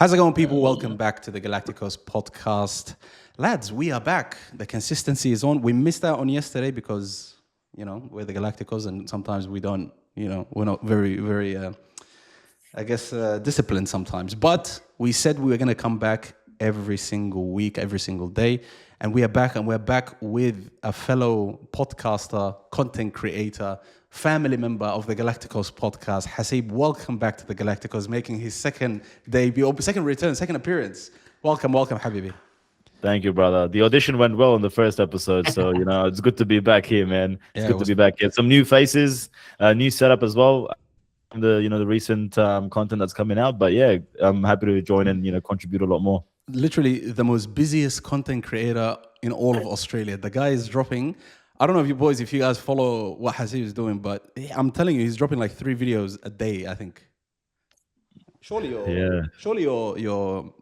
How's it going, people? Welcome back to the GalacticOz Podcast. Lads, we are back. The consistency is on. We missed out on yesterday because, we're the Galacticos and sometimes we don't, we're not very, very, disciplined sometimes. But we said we were going to come back every single week, every single day. And we are back, and we're back with a fellow podcaster, content creator, family member of the GalacticOz Podcast. Hasib, welcome back to the GalacticOz, making his second debut, second return, second appearance. Welcome, Habibi. Thank you, brother. The audition went well in the first episode, so it's good to be back here, man. It's good to be back here. Some new faces, new setup as well. The recent content that's coming out, but yeah, I'm happy to join and contribute a lot more. Literally the most busiest content creator in all of Australia. The guy is dropping. I don't know if you guys follow what Hasib is doing, but I'm telling you, he's dropping like 3 videos a day, I think. Surely you're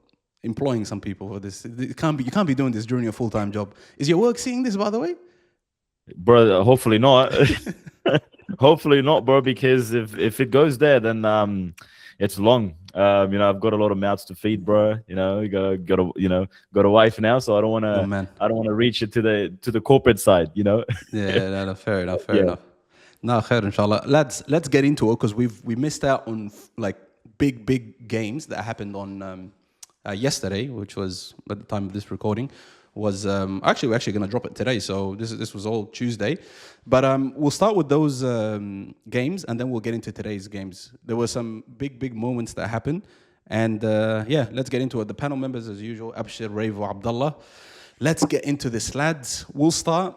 employing some people for this. You can't be doing this during your full-time job. Is your work seeing this, by the way? Bro, hopefully not. Hopefully not, bro, because if it goes there, then it's long. I've got a lot of mouths to feed, bro. Got a wife now, so I don't want to. I don't want to reach it to the corporate side. Yeah, no, fair enough. No, khair, inshallah. Let's get into it because we missed out on like big games that happened on yesterday, which was at the time of this recording. Was we're actually going to drop it today, so this was all Tuesday, but we'll start with those games and then we'll get into today's games. There were some big moments that happened, and let's get into it. The panel members, as usual, Abshir, Ravo, Abdullah. Let's get into this, lads. We'll start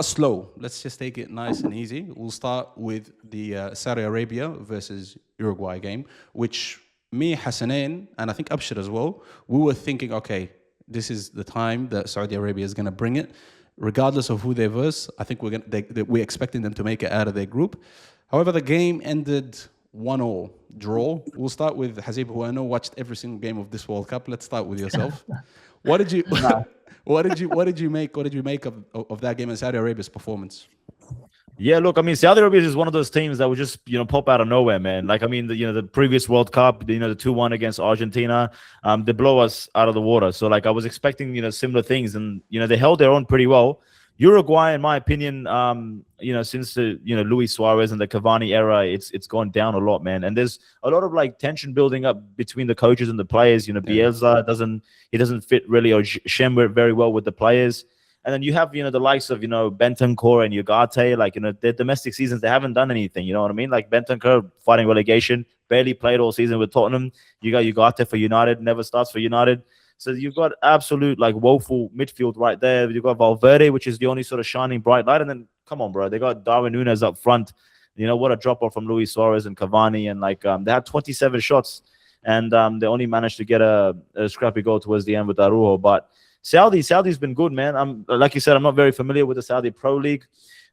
slow. Let's just take it nice and easy. We'll start with the Saudi Arabia versus Uruguay game, which me, Hassanin, and I think Abshir as well, we were thinking, okay, this is the time that Saudi Arabia is going to bring it, regardless of who they verse. I think we're expecting them to make it out of their group. However, the game ended 1-1 draw. We'll start with Hasib, who I know watched every single game of this World Cup. Let's start with yourself. What did you make of that game and Saudi Arabia's performance? Yeah, look, I mean, Saudi Arabia is one of those teams that would just, pop out of nowhere, man. Like, I mean, the previous World Cup, the 2-1 against Argentina, they blow us out of the water. So, like, I was expecting, similar things, and they held their own pretty well. Uruguay, in my opinion, since the Luis Suarez and the Cavani era, it's gone down a lot, man. And there's a lot of like tension building up between the coaches and the players. Bielsa doesn't fit really, or Shem very well with the players. And then you have, the likes of, Bentancur and Ugarte, like, their domestic seasons, they haven't done anything, you know what I mean? Like Bentancur fighting relegation, barely played all season with Tottenham. You got Ugarte for United, never starts for United. So you've got absolute, like, woeful midfield right there. You've got Valverde, which is the only sort of shining bright light. And then, come on, bro, they got Darwin Núñez up front. What a drop-off from Luis Suarez and Cavani. And, like, they had 27 shots, and they only managed to get a scrappy goal towards the end with Arujo. But Saudi's been good, man. Like you said, I'm not very familiar with the Saudi Pro League,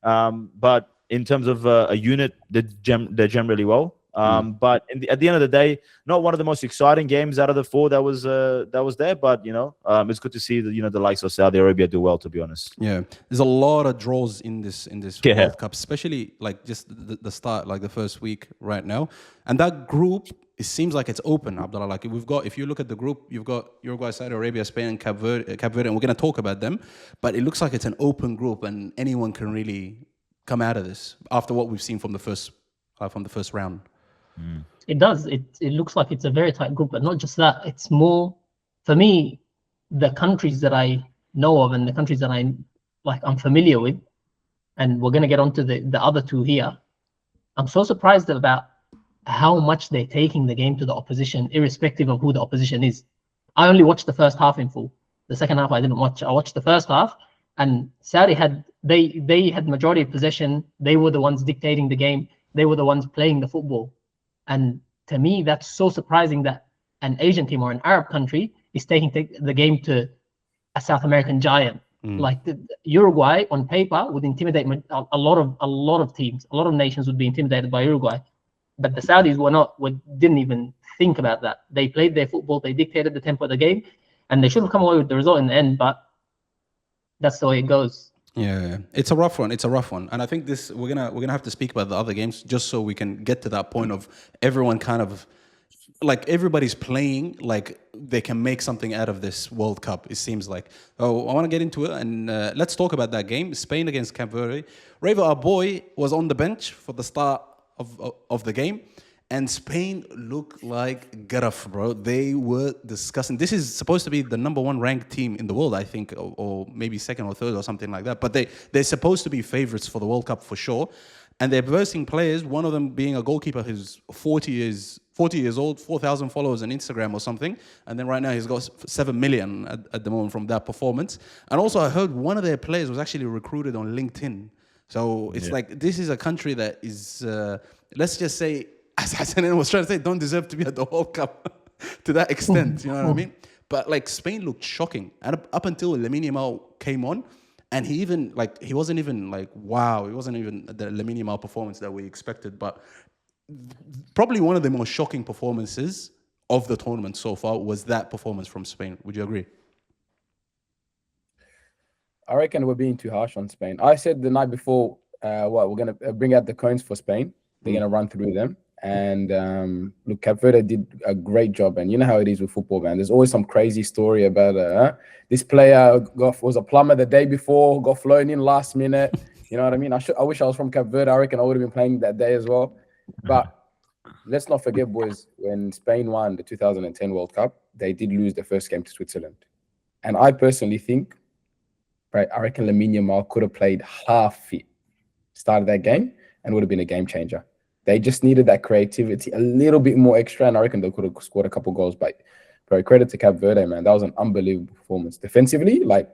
but in terms of a unit, they're generally well. But at the end of the day, not one of the most exciting games out of the 4 that was there. But it's good to see the likes of Saudi Arabia do well. To be honest, yeah, there's a lot of draws in this World Cup, especially like just the start, like the first week right now, and that group. It seems like it's open, Abdullah. Like if you look at the group, you've got Uruguay, Saudi Arabia, Spain, and Cape Verde, and we're going to talk about them. But it looks like it's an open group, and anyone can really come out of this after what we've seen from the first round. It does. It looks like it's a very tight group, but not just that. It's more, for me, the countries that I know of and the countries that I'm familiar with, and we're going to get onto the other 2 here. I'm so surprised about how much they're taking the game to the opposition, irrespective of who the opposition is. I only watched the first half in full. The second half I didn't watch. I watched the first half, and Saudi had majority of possession. They were the ones dictating the game. They were the ones playing the football. And to me, that's so surprising that an Asian team or an Arab country is taking the game to a South American giant. Like the Uruguay on paper would intimidate a lot of teams. A lot of nations would be intimidated by Uruguay. But the Saudis didn't even think about that. They played their football. They dictated the tempo of the game, and they should have come away with the result in the end. But that's the way it goes. Yeah, it's a rough one. And I think we're gonna have to speak about the other games just so we can get to that point of everyone kind of like everybody's playing like they can make something out of this World Cup. It seems like. Oh, I want to get into it, and let's talk about that game, Spain against Cape Verde. Raver, our boy, was on the bench for the start of the game, and Spain looked like guff, bro. They were disgusting. This is supposed to be the number 1 ranked team in the world, I think, or maybe second or third or something like that. But they're supposed to be favorites for the World Cup for sure. And they're versing players, one of them being a goalkeeper who's 40 years old, 4,000 followers on Instagram or something. And then right now he's got 7 million at the moment from that performance. And also I heard one of their players was actually recruited on LinkedIn. So it's like, this is a country that is, let's just say, as Hassan was trying to say, don't deserve to be at the World Cup to that extent. You know what I mean? But like Spain looked shocking. And up until Lamine Yamal came on, and he wasn't even like, wow, it wasn't even the Lamine Yamal performance that we expected, but probably one of the most shocking performances of the tournament so far was that performance from Spain. Would you agree? I reckon we're being too harsh on Spain. I said the night before, we're going to bring out the cones for Spain. They're going to run through them. And look, Cape Verde did a great job. And you know how it is with football, man. There's always some crazy story about this player was a plumber the day before, got flown in last minute. You know what I mean? I wish I was from Cape Verde. I reckon I would have been playing that day as well. But let's not forget, boys, when Spain won the 2010 World Cup, they did lose the first game to Switzerland. And I personally think, right, I reckon Lamine Yamal could have played half fit, started that game, and would have been a game changer. They just needed that creativity, a little bit more extra, and I reckon they could have scored a couple goals. But credit to Cape Verde, man. That was an unbelievable performance. Defensively, like,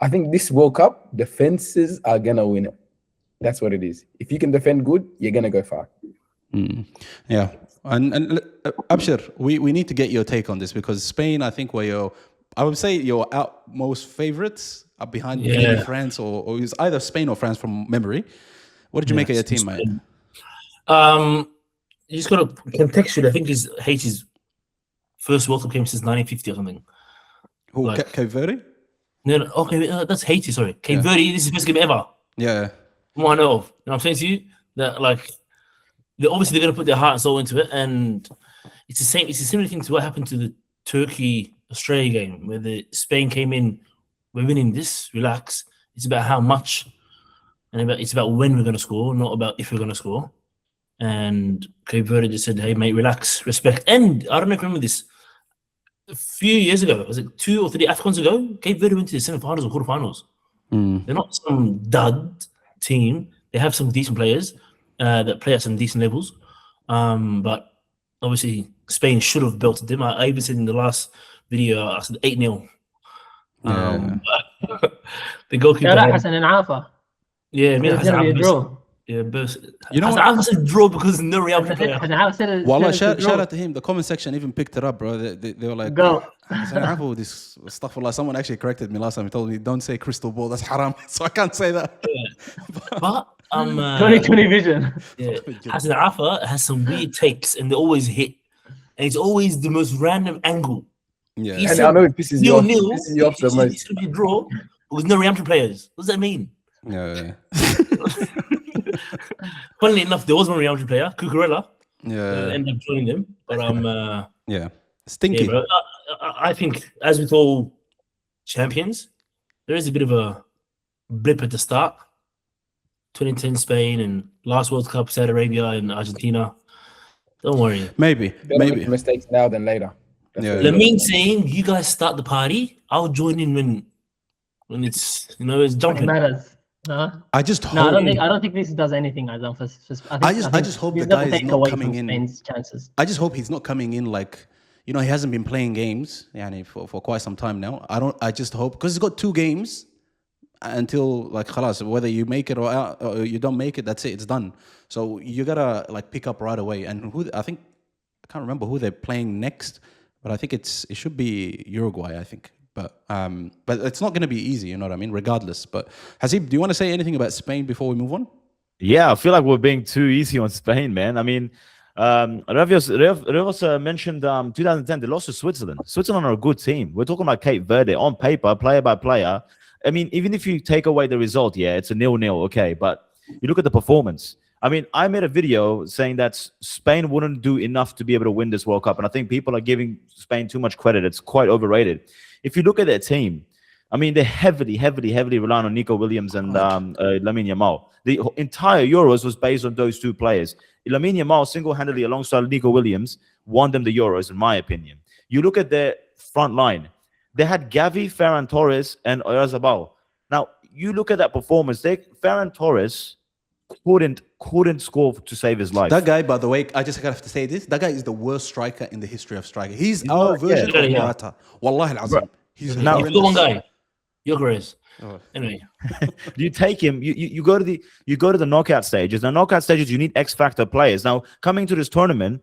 I think this World Cup, defenses are going to win it. That's what it is. If you can defend good, you're going to go far. Yeah. And Abshir, we need to get your take on this, because Spain, I think, I would say your outmost favorites are behind maybe France or it's either Spain or France from memory. What did you make of your team, mate? You just got to contextually. I think Haiti's first World Cup game since 1950 or something. Who, Cape Verde? No, okay, that's Haiti. Sorry, Cape Verde. This is the first game ever. Yeah. From what I know of. You know what I'm saying to you? That like, they're going to put their heart and soul into it, and it's the same. It's a similar thing to what happened to the Turkey-Australia game, where the Spain came in. We're winning this. Relax. It's about how much, and it's about when we're going to score, not about if we're going to score. And Cape Verde just said, hey, mate, relax, respect. And I don't know if you remember this. A few years ago, was it 2 or 3 AFCONs ago? Cape Verde went to the semi-finals or quarterfinals. They're not some dud team. They have some decent players that play at some decent levels. But obviously, Spain should have belted them. I even said in the last video, I said 8-0. The goalkeeper. Yeah, I mean, it's going to be a draw. Yeah, but you know I said draw because no Real player. Wallah, shout out to him. The comment section even picked it up, bro. They were like, go. This stuff. Someone actually corrected me last time. He told me, don't say crystal ball. That's haram. So I can't say that. Yeah. But 2020 vision. Yeah, Hassan Afa has some weird takes, and they always hit, and it's always the most random angle. Yeah, and I know it pisses you off the most. It's going to be a draw with no Real players. What does that mean? Yeah. Funnily enough, there was one Real Madrid player, Cucurella. Yeah. Ended up joining them, but stinky. Yeah, bro. I think, as with all champions, there is a bit of a blip at the start. 2010 Spain and last World Cup Saudi Arabia and Argentina. Don't worry. Maybe. Make mistakes now than later. Lamine saying, "You guys start the party. I'll join in when it's it's jumping." It matters. No? I just hope. No, I don't think this does anything, Azam. I just hope the guy is not coming in. Spain's chances. I just hope he's not coming in like, he hasn't been playing games for quite some time now. I just hope, because he's got 2 games until like khalas, whether you make it or you don't make it, that's it, it's done. So you gotta like pick up right away. And I can't remember who they're playing next, but I think it should be Uruguay, I think. But it's not going to be easy, you know what I mean? Regardless. But Hasib, do you want to say anything about Spain before we move on? Yeah, I feel like we're being too easy on Spain, man. I mean, Revios mentioned 2010, they lost to Switzerland. Switzerland are a good team. We're talking about Cape Verde. On paper, player by player, I mean, even if you take away the result, it's a 0-0, okay. But you look at the performance. I mean, I made a video saying that Spain wouldn't do enough to be able to win this World Cup. And I think people are giving Spain too much credit. It's quite overrated. If you look at their team, I mean, they're heavily relying on Nico Williams and Lamine Yamal. The entire Euros was based on those two players. Lamine Yamal single-handedly alongside Nico Williams won them the Euros, in my opinion. You look at their front line. They had Gavi, Ferran Torres, and Oyarzabal. Now, you look at that performance. Ferran Torres couldn't score to save his life. That guy, by the way, I just have to say this. That guy is the worst striker in the history of striker. He's our version of Morata. Wallahi al-azim. He's now the one guy. Gyökeres. Anyway, you take him. You go to the knockout stages. Now, knockout stages, you need X factor players. Now, coming to this tournament,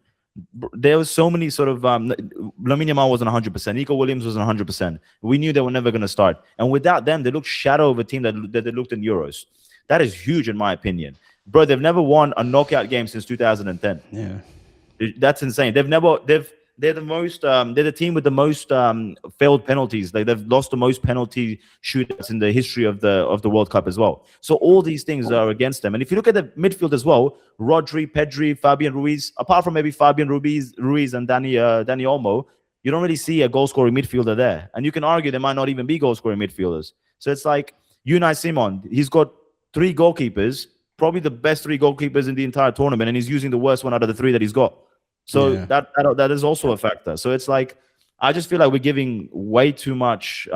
there was so many sort of Lamine Yamal wasn't 100%. Nico Williams wasn't 100%. We knew they were never going to start, and without them, they looked shadow of a team that they looked in Euros. That is huge, in my opinion, bro. They've never won a knockout game since 2010. Yeah, that's insane. They're the team with the most failed penalties. They've lost the most penalty shootouts in the history of the World Cup as well. So all these things are against them. And if you look at the midfield as well, Rodri, Pedri, Fabian Ruiz, apart from maybe Fabian Ruiz and Dani Olmo, you don't really see a goal-scoring midfielder there. And you can argue there might not even be goal-scoring midfielders. So it's like Unai Simon. He's got 3 goalkeepers, probably the best 3 goalkeepers in the entire tournament, and he's using the worst one out of the 3 that he's got. So that is also a factor. So it's like, I just feel like we're giving way too much,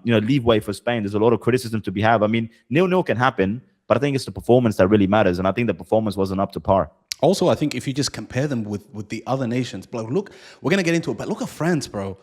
leeway for Spain. There's a lot of criticism to be had. I mean, 0-0 can happen, but I think it's the performance that really matters. And I think the performance wasn't up to par. Also, I think if you just compare them with the other nations, bro, look, we're going to get into it, but look at France, bro.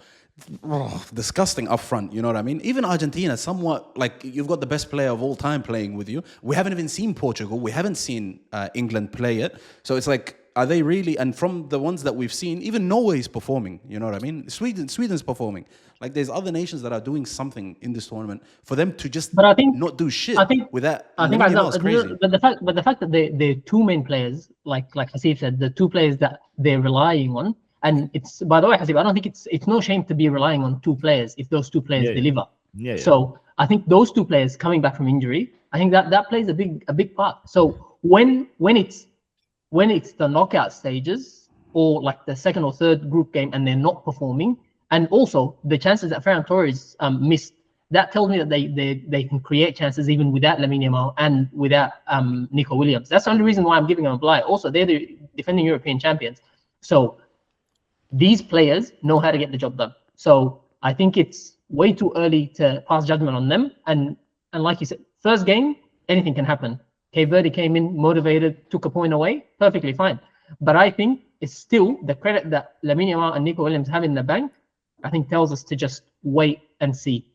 Oh, disgusting up front, you know what I mean? Even Argentina, somewhat, like, you've got the best player of all time playing with you. We haven't even seen Portugal. We haven't seen England play it. So it's like, are they really? And from the ones that we've seen, even Norway is performing. You know what I mean? Sweden's performing. Like, there's other nations that are doing something in this tournament. For them to just not do shit. With that, crazy. But the fact that the 2 main players, like Hasib said, the 2 players that they're relying on, and it's, by the way, Hasib, I don't think it's no shame to be relying on 2 players if those 2 players deliver. Yeah. So I think those 2 players coming back from injury, I think that plays a big part. So when it's the knockout stages, or like the second or third group game, and they're not performing, and also the chances that Ferran Torres missed, that tells me that they can create chances even without Lamine Yamal and without Nico Williams. That's the only reason why I'm giving them a bye. Also, they're the defending European champions, so these players know how to get the job done. So I think it's way too early to pass judgment on them. And like you said, first game, anything can happen. Cape Verde came in motivated, took a point away, perfectly fine. But I think it's still the credit that Lamine Yamal and Nico Williams have in the bank, I think tells us to just wait and see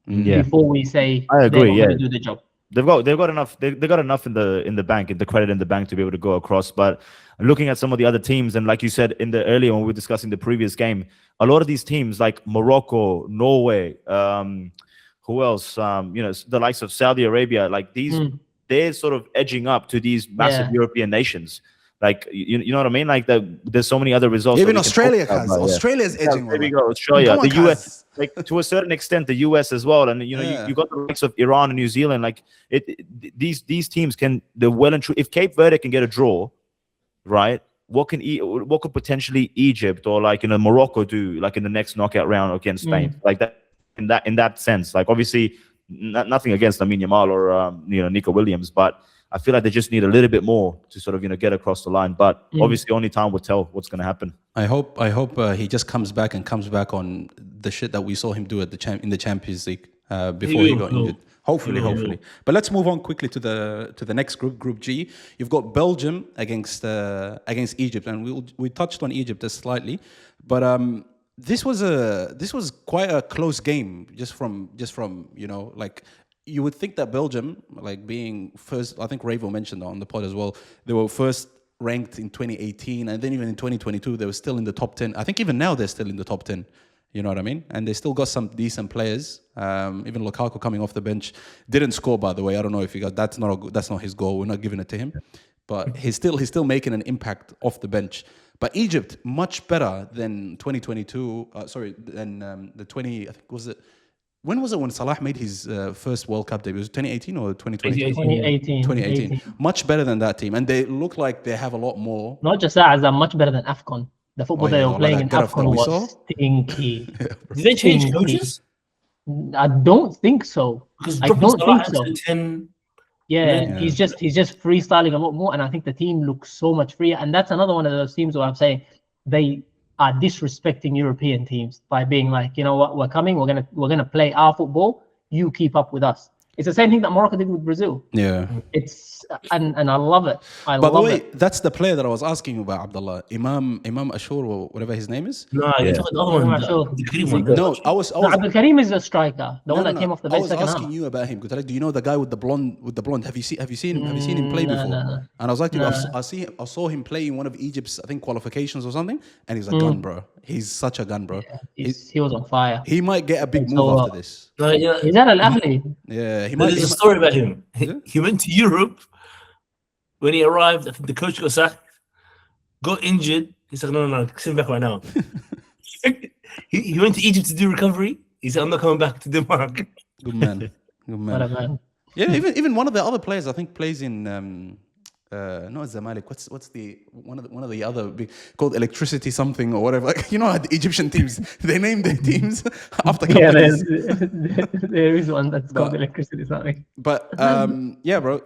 before we say I agree, they're going to do the job. They've got enough. They got enough in the bank, in the credit in the bank, to be able to go across. But looking at some of the other teams, and like you said earlier when we were discussing the previous game, a lot of these teams like Morocco, Norway, who else? The likes of Saudi Arabia, like these, they're sort of edging up to these massive European nations. Like you know what I mean? Like there's so many other results. Even Australia has. Australia's edging. There we go. Australia, the US, like to a certain extent, the US as well. And you got the likes of Iran and New Zealand. Like these teams they're well and true. If Cape Verde can get a draw, right? What could potentially Egypt or Morocco do like in the next knockout round against Spain? Like that in that sense. Like obviously nothing against Lamine Yamal or Nico Williams, but I feel like they just need a little bit more to sort of get across the line. But obviously only time will tell what's going to happen. I hope he just comes back on the shit that we saw him do at in the Champions League before he got injured. Hopefully. But let's move on quickly to the next group, Group G. You've got Belgium against Egypt, and we touched on Egypt just slightly, but this was quite a close game. Just from you would think that Belgium, like being first, I think Ravo mentioned on the pod as well, they were first ranked in 2018, and then even in 2022 they were still in the top 10. I think even now they're still in the top 10. You know what I mean? And they still got some decent players. Even Lukaku coming off the bench didn't score, by the way. I don't know if he got that's not his goal. We're not giving it to him, but he's still making an impact off the bench. But Egypt much better than 2022. Than the 20. I think was it when was it when Salah made his first World Cup debut? Was it 2018 or 2020? 2018. 2018. Much better than that team, and they look like they have a lot more. Not just that, as much better than AFCON. The football they were playing in AFCON was stinky. Did they change coaches? I don't think so. Because I don't think so. 10. Yeah, he's just freestyling a lot more, and I think the team looks so much freer. And that's another one of those teams where I'm saying they are disrespecting European teams by being like, you know what, we're coming, we're gonna play our football. You keep up with us. It's the same thing that Morocco did with Brazil. Yeah. It's and I love it. By the way, that's the player that I was asking you about, Abdullah. Imam Ashur or whatever his name is. No, you're talking the other one. The Kareem one. No, I was Abdul Karim is a striker. The one that came off the bench. I was asking you about him. Do you know the guy with the blonde? Have you seen him play before? No. And I was like, I saw him play in one of Egypt's, I think, qualifications or something, and he's a gun, bro. He's such a gun, bro. Yeah, he was on fire. He might get a big move after this. He's at Al Ahly. Yeah, there's a story about him. He went to Europe. When he arrived, I think the coach got sacked, got injured. He's like, no, send him back right now. he went to Egypt to do recovery. He said, I'm not coming back to Denmark. Good man. What a man. Yeah, even one of the other players I think plays in not Zamalek. What's the one of the other big called Electricity something or whatever. You know how the Egyptian teams they name their teams after companies. There is one that's called Electricity something. But yeah, bro,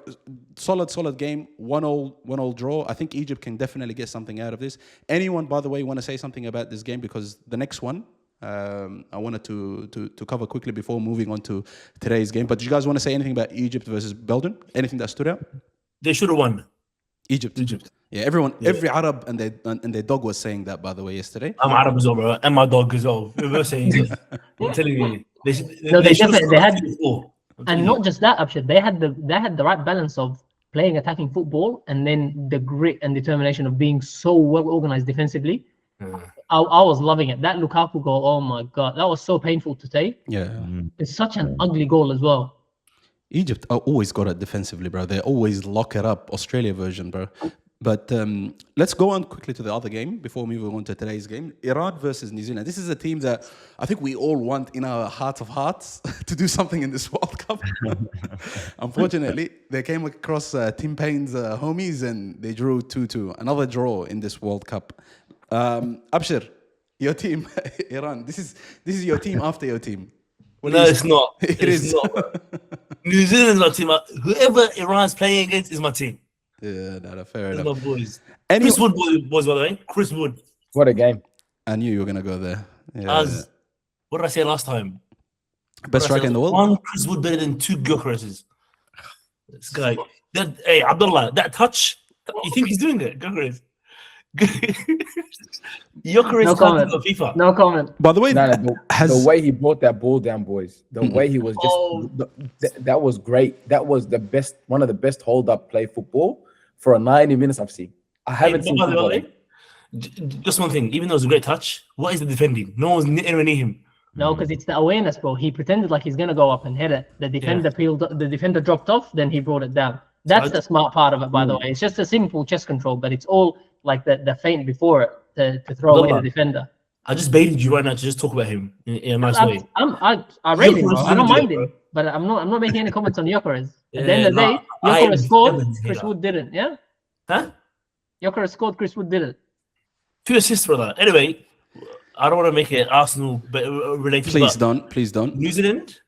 solid game. 1-1 draw. I think Egypt can definitely get something out of this. Anyone, by the way, want to say something about this game, because the next one I wanted to cover quickly before moving on to today's game. But do you guys want to say anything about Egypt versus Belgium? Anything that stood out? They should have won. Egypt. Yeah, every Arab and their dog was saying that, by the way, yesterday. I'm Arab as well, bro, and my dog as well. We were saying it. I'm telling you, they had, and not just that, Abshir, they had the right balance of playing attacking football and then the grit and determination of being so well organized defensively. I was loving it. That Lukaku goal, oh my god, that was so painful to take. Yeah, it's such an ugly goal as well. Egypt always got it defensively, bro. They always lock it up. Australia version, bro. But let's go on quickly to the other game before moving on to today's game. Iran versus New Zealand. This is a team that I think we all want in our heart of hearts to do something in this World Cup. Unfortunately, they came across Tim Payne's homies and they drew 2-2. Another draw in this World Cup. Abshir, your team, Iran. This is your team after your team. No, it's not. It's not. New Zealand's my team. Whoever Iran's playing against is my team. Yeah, fair They're enough. my boys. Chris Wood, boys, by the way. Chris Wood. What a game. I knew you were going to go there. Yeah. What did I say last time? Best striker in the world? One Chris Wood better than two Gyökeres's. This guy. Hey, Abdullah, that touch, you think he's doing it? Gyökeres. No comment. FIFA. No comment. By the way, the way he brought that ball down, boys. The way he was just that was great. That was the best, one of the best hold-up play football for a 90 minutes I've seen. I haven't seen football. Just one thing, even though it was a great touch, what is the defending? No one's anywhere near him. No, because it's the awareness, bro. He pretended like he's gonna go up and hit it. The defender dropped off, then he brought it down. That's the smart part of it, by the way. It's just a simple chest control, but it's all like the feint before it to throw away the defender. I just baited you right now to just talk about him in a nice way. I rate him, bro. I don't mind him, but I'm not making any comments on Gyökeres. At the end of the day, Gyökeres scored, Chris Wood didn't. Yeah. Huh? Gyökeres scored, Chris Wood didn't. 2 assists for that. Anyway, I don't want to make it Arsenal related. Please don't. New Zealand.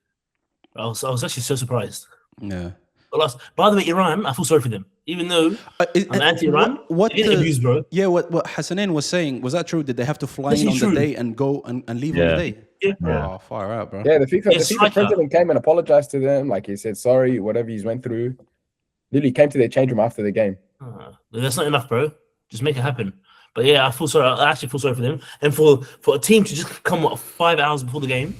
I was actually so surprised. Yeah. By the way, Iran, I feel sorry for them. Even though I'm anti-Iran, what they get abused, bro. Yeah, what Hassanin was saying, was that true? Did they have to fly in on the day and go and leave on the day? Yeah. Oh, far out, bro. Yeah, the FIFA president came and apologized to them. Like, he said sorry, whatever he's went through. Literally came to their change room after the game. That's not enough, bro. Just make it happen. But yeah, I feel sorry. I actually feel sorry for them. And for a team to just come 5 hours before the game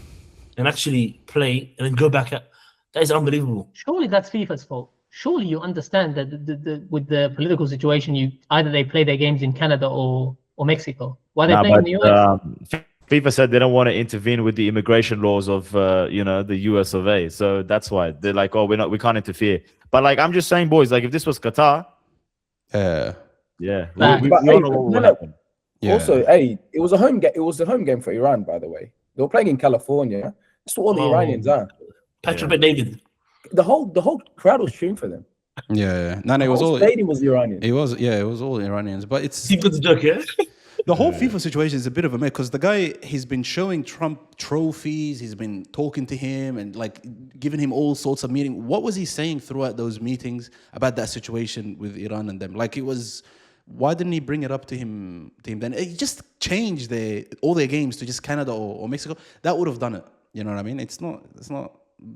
and actually play and then go back at, that is unbelievable. Surely that's FIFA's fault. Surely you understand that with the political situation, either they play their games in Canada or Mexico. Why are they playing in the US? FIFA said they don't want to intervene with the immigration laws of the US of A. So that's why they're like, oh, we can't interfere. But like, I'm just saying, boys, like if this was Qatar, we all know what would happen. Yeah. Also, hey, it was a home game. It was a home game for Iran, by the way. They were playing in California. That's what all the Iranians are. Patrick David. The whole crowd was cheering for them. Yeah. No, it The was whole all. stadium was Iranian. It was all Iranians, but it's You've got the joke, yeah? the whole FIFA situation is a bit of a mess because the guy, he's been showing Trump trophies, he's been talking to him and like giving him all sorts of meetings. What was he saying throughout those meetings about that situation with Iran and them? Like it was, why didn't he bring it up to him then? He just changed all their games to just Canada or Mexico. That would have done it. You know what I mean? It's not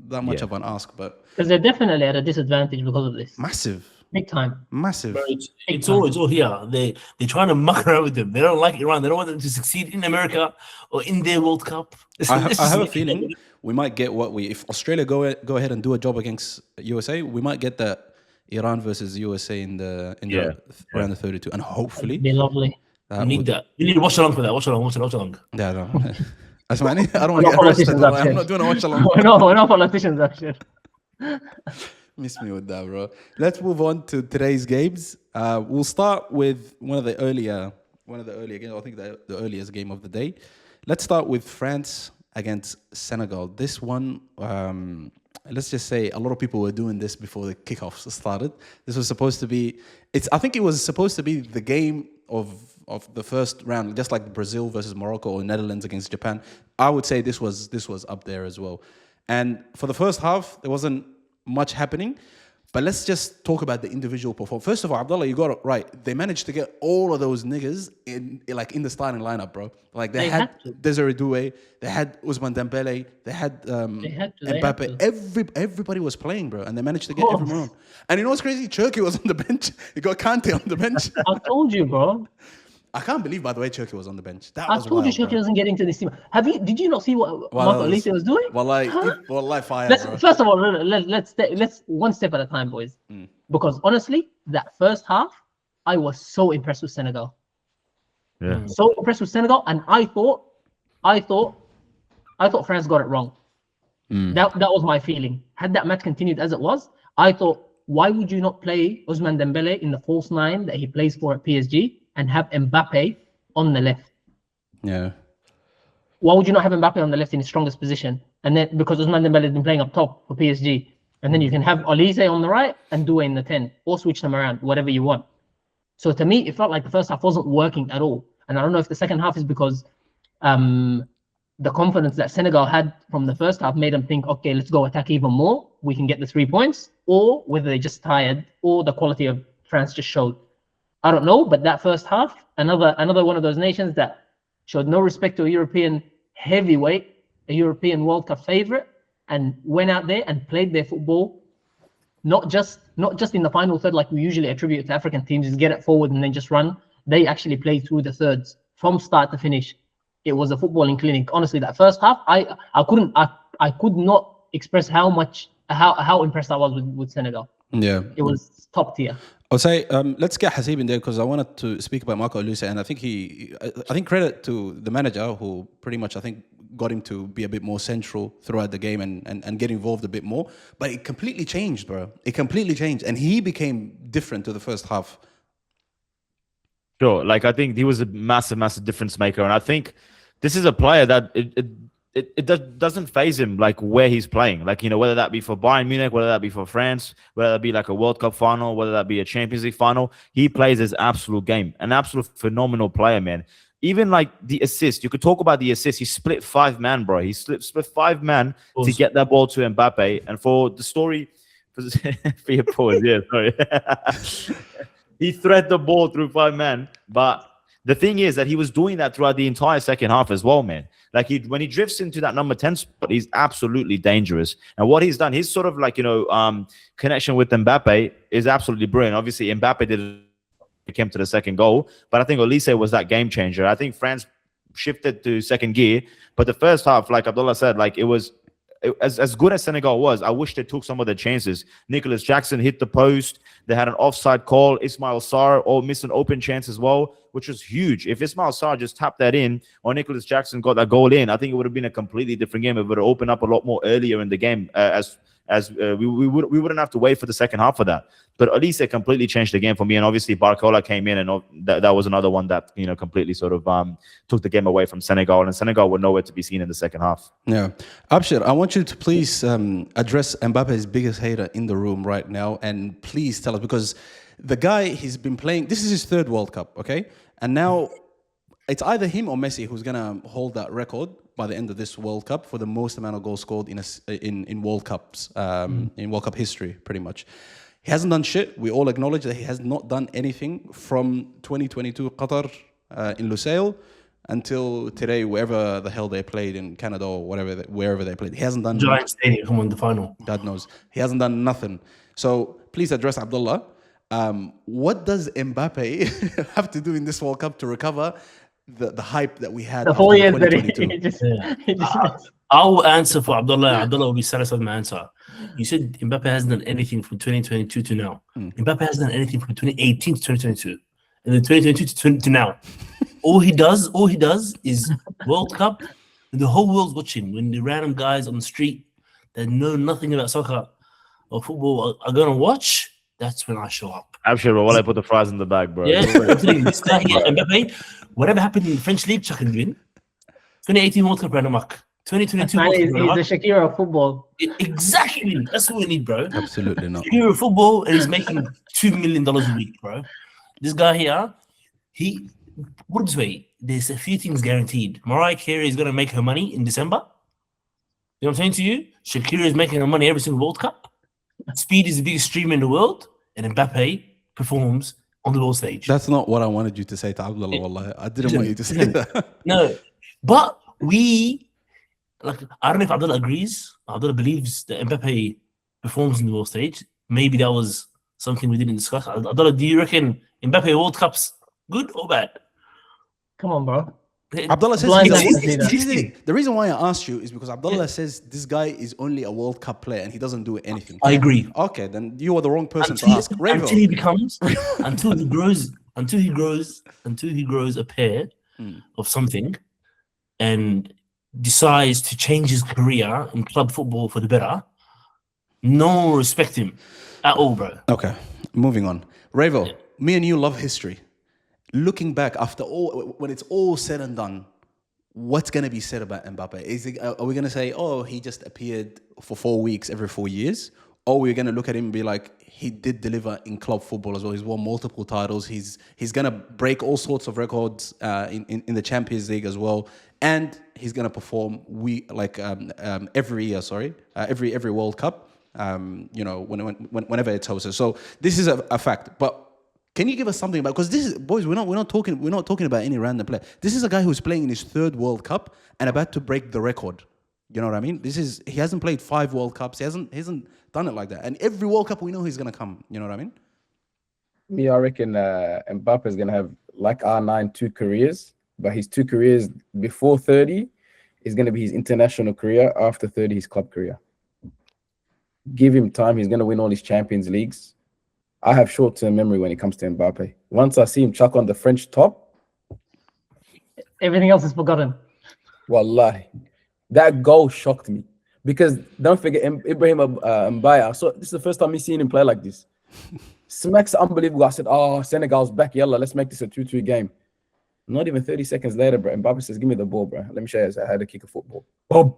that much of an ask, but because they're definitely at a disadvantage because of this. massive. Big time. Massive. Bro, it's all here. They're trying to muck around with them. They don't like Iran. They don't want them to succeed in America or in their World Cup. I have a feeling we might get if Australia go ahead and do a job against USA, we might get that Iran versus USA in the round of 32, and hopefully It'd be lovely. We need that. You need to watch along for that. Watch along. Yeah, no. Asmani, I don't want to get arrested. I'm not doing a watch along. We're not politicians, actually. Miss me with that, bro. Let's move on to today's games. We'll start with one of the earlier games. I think the earliest game of the day. Let's start with France against Senegal. This one, let's just say a lot of people were doing this before the kickoffs started. This was supposed to be. I think it was supposed to be the game of the first round, just like Brazil versus Morocco or Netherlands against Japan. I would say this was up there as well. And for the first half, there wasn't much happening, but let's just talk about the individual performance. First of all, Abdullah, you got it right. They managed to get all of those niggas in the starting lineup, bro. Like they had Desiree Doué, they had Ousmane Dembele, they had Mbappe. Everybody was playing, bro, and they managed to get everyone on. And you know what's crazy? Turkey was on the bench. You got Kante on the bench. I told you, bro. I can't believe, by the way, Turkey was on the bench. I told you Turkey doesn't get into this team. Did you not see what Marco Elise was doing? Fire, First of all, let's one step at a time, boys. Because honestly, that first half, I was so impressed with Senegal. Yeah. So impressed with Senegal, and I thought France got it wrong. That was my feeling. Had that match continued as it was, I thought, why would you not play Ousmane Dembele in the false nine that he plays for at PSG? And have Mbappe on the left. Yeah. Why would you not have Mbappe on the left in his strongest position? And then because Ousmane Dembele has been playing up top for PSG, and then you can have Olise on the right and Doué in the 10, or switch them around, whatever you want. So to me, it felt like the first half wasn't working at all. And I don't know if the second half is because the confidence that Senegal had from the first half made them think, okay, let's go attack even more. We can get the 3 points, or whether they're just tired, or the quality of France just showed. I don't know, but that first half, another one of those nations that showed no respect to a European heavyweight, a European World Cup favorite, and went out there and played their football, not just in the final third like we usually attribute to African teams, is get it forward and then just run. They actually played through the thirds from start to finish. It was a footballing clinic. Honestly, that first half, I could not express how impressed I was with Senegal. Yeah, it was top tier. I'll say, let's get Hasib in there because I wanted to speak about Marco Olise, and I think credit to the manager who pretty much, I think, got him to be a bit more central throughout the game and get involved a bit more. But it completely changed, bro. It completely changed, and he became different to the first half. Sure, like I think he was a massive difference maker, and I think this is a player that it doesn't phase him like where he's playing, like, you know, whether that be for Bayern Munich, whether that be for France, whether that be like a World Cup final, whether that be a Champions League final, he plays his absolute game. An absolute phenomenal player, man. Even like the assist, you could talk about the assist. He split 5 man, bro. He split 5 man to get that ball to Mbappe. And for the story, for your pause, yeah, sorry. He thread the ball through 5 man, but the thing is that he was doing that throughout the entire second half as well, man. Like when he drifts into that number 10 spot, he's absolutely dangerous. And what he's done, his sort of like, you know, connection with Mbappe is absolutely brilliant. Obviously, Mbappe came to the second goal, but I think Olise was that game changer. I think France shifted to second gear, but the first half, like Abdullah said, like as good as Senegal was, I wish they took some of the chances. Nicholas Jackson hit the post. They had an offside call. Ismail Sarr missed an open chance as well, which was huge. If Ismail Sarr just tapped that in, or Nicholas Jackson got that goal in, I think it would have been a completely different game. It would have opened up a lot more earlier in the game, we wouldn't have to wait for the second half for that. But at least it completely changed the game for me. And obviously Barcola came in, and that was another one that completely sort of took the game away from Senegal, and Senegal were nowhere to be seen in the second half. Yeah, Abshir, I want you to please address Mbappe's biggest hater in the room right now, and please tell us, because the guy, he's been playing. This is his third World Cup, okay, and now it's either him or Messi who's gonna hold that record by the end of this World Cup for the most amount of goals scored in World Cups, in World Cup history, pretty much. He hasn't done shit. We all acknowledge that he has not done anything from 2022 Qatar in Lusail until today, wherever the hell they played in Canada or wherever they played. He hasn't done Giant Stadium, come on, the final. God knows. He hasn't done nothing. So please address Abdullah. What does Mbappe have to do in this World Cup to recover the hype that we had The 4 years that he just I will answer for Abdullah. Abdullah will be satisfied with my answer. You said Mbappe hasn't done anything from 2022 to now. Mbappe hasn't done anything from 2018 to 2022. And then 2022 to now. All he does is World Cup, and the whole world's watching. When the random guys on the street that know nothing about soccer or football are going to watch, that's when I show up. I'm sure while I put the fries in the bag, bro. Yeah, this guy here, Mbappe, whatever happened in the French league, chuck and win. 2018 World Cup, Ranamak. 2022 World Cup, he's the Shakira of football. Exactly. That's what we need, bro. Absolutely not. Shakira of football, and he's making $2 million a week, bro. This guy here, put it this way, there's a few things guaranteed. Mariah Carey is going to make her money in December. You know what I'm saying to you? Shakira is making her money every single World Cup. Speed is the biggest streamer in the world, and Mbappe performs on the world stage. That's not what I wanted you to say to Abdullah, wallahi. I didn't want you to say that. No, but I don't know if Abdullah agrees. Abdullah believes that Mbappe performs on the world stage. Maybe that was something we didn't discuss. Abdullah, do you reckon Mbappe World Cup's good or bad? Come on, bro. Abdullah says the reason why I asked you is because Abdullah says this guy is only a World Cup player and he doesn't do anything. I agree. Okay, then you are the wrong person to ask. Until he becomes, until he grows a pair of something, and decides to change his career in club football for the better, no one will respect him at all, bro. Okay, moving on. Revo, me and you love history. Looking back after all, when it's all said and done, what's going to be said about Mbappe? Are we going to say, oh, he just appeared for 4 weeks every 4 years? Or we're going to look at him and be like, he did deliver in club football as well. He's won multiple titles. He's going to break all sorts of records in the Champions League as well. And he's going to perform every year, every World Cup, whenever it's hosted. So this is a fact. But can you give us something about, because this is, boys, we're not talking about any random player. This is a guy who's playing in his third World Cup and about to break the record. You know what I mean? He hasn't played 5 World Cups. He hasn't done it like that. And every World Cup we know he's gonna come. You know what I mean? Me, I reckon Mbappe is gonna have, like R9, 2 careers, but his 2 careers before 30 is gonna be his international career. After 30, his club career. Give him time. He's gonna win all his Champions Leagues. I have short-term memory when it comes to Mbappe. Once I see him chuck on the French top, everything else is forgotten. Wallahi, that goal shocked me. Because don't forget, Ibrahim Mbaye. So this is the first time he's seen him play like this. Smacks unbelievable. I said, oh, Senegal's back. Yalla, let's make this a 2-2 game. Not even 30 seconds later, bro, Mbappe says, give me the ball, bro. Let me show you how to kick a football. Boom.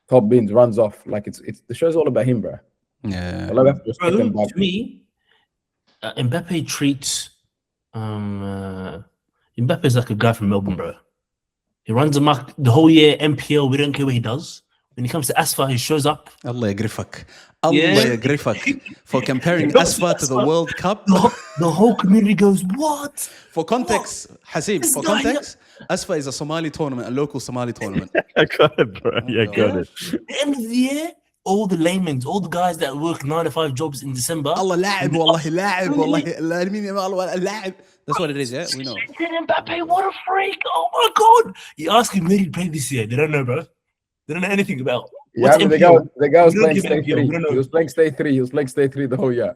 Top bins, runs off. Like the show's all about him, bro. Yeah. To me, Mbappe treats Mbappe is like a guy from Melbourne, bro. He runs amok the whole year. MPL, we don't care what he does. When it comes to Asfa, he shows up. Allah yagrifak. Allah yagrifak. For comparing Asfa to the World Cup. The whole community goes, what? For context, Hasib, Asfa is a Somali tournament, a local Somali tournament. I got it, bro. Yeah, got it. At the end of the year, all the laymen, all the guys that work 9 to 5 jobs in December. Allah la'ib, wallahi la'ib, wallahi. That's what it is, yeah? We know. Mbappe, what a freak. Oh my God. You ask him where he played this year. They don't know, bro. They don't know anything about. Yeah, I mean, the guy was playing Stay 3. He was playing Stay 3. He was playing Stay 3 the whole year.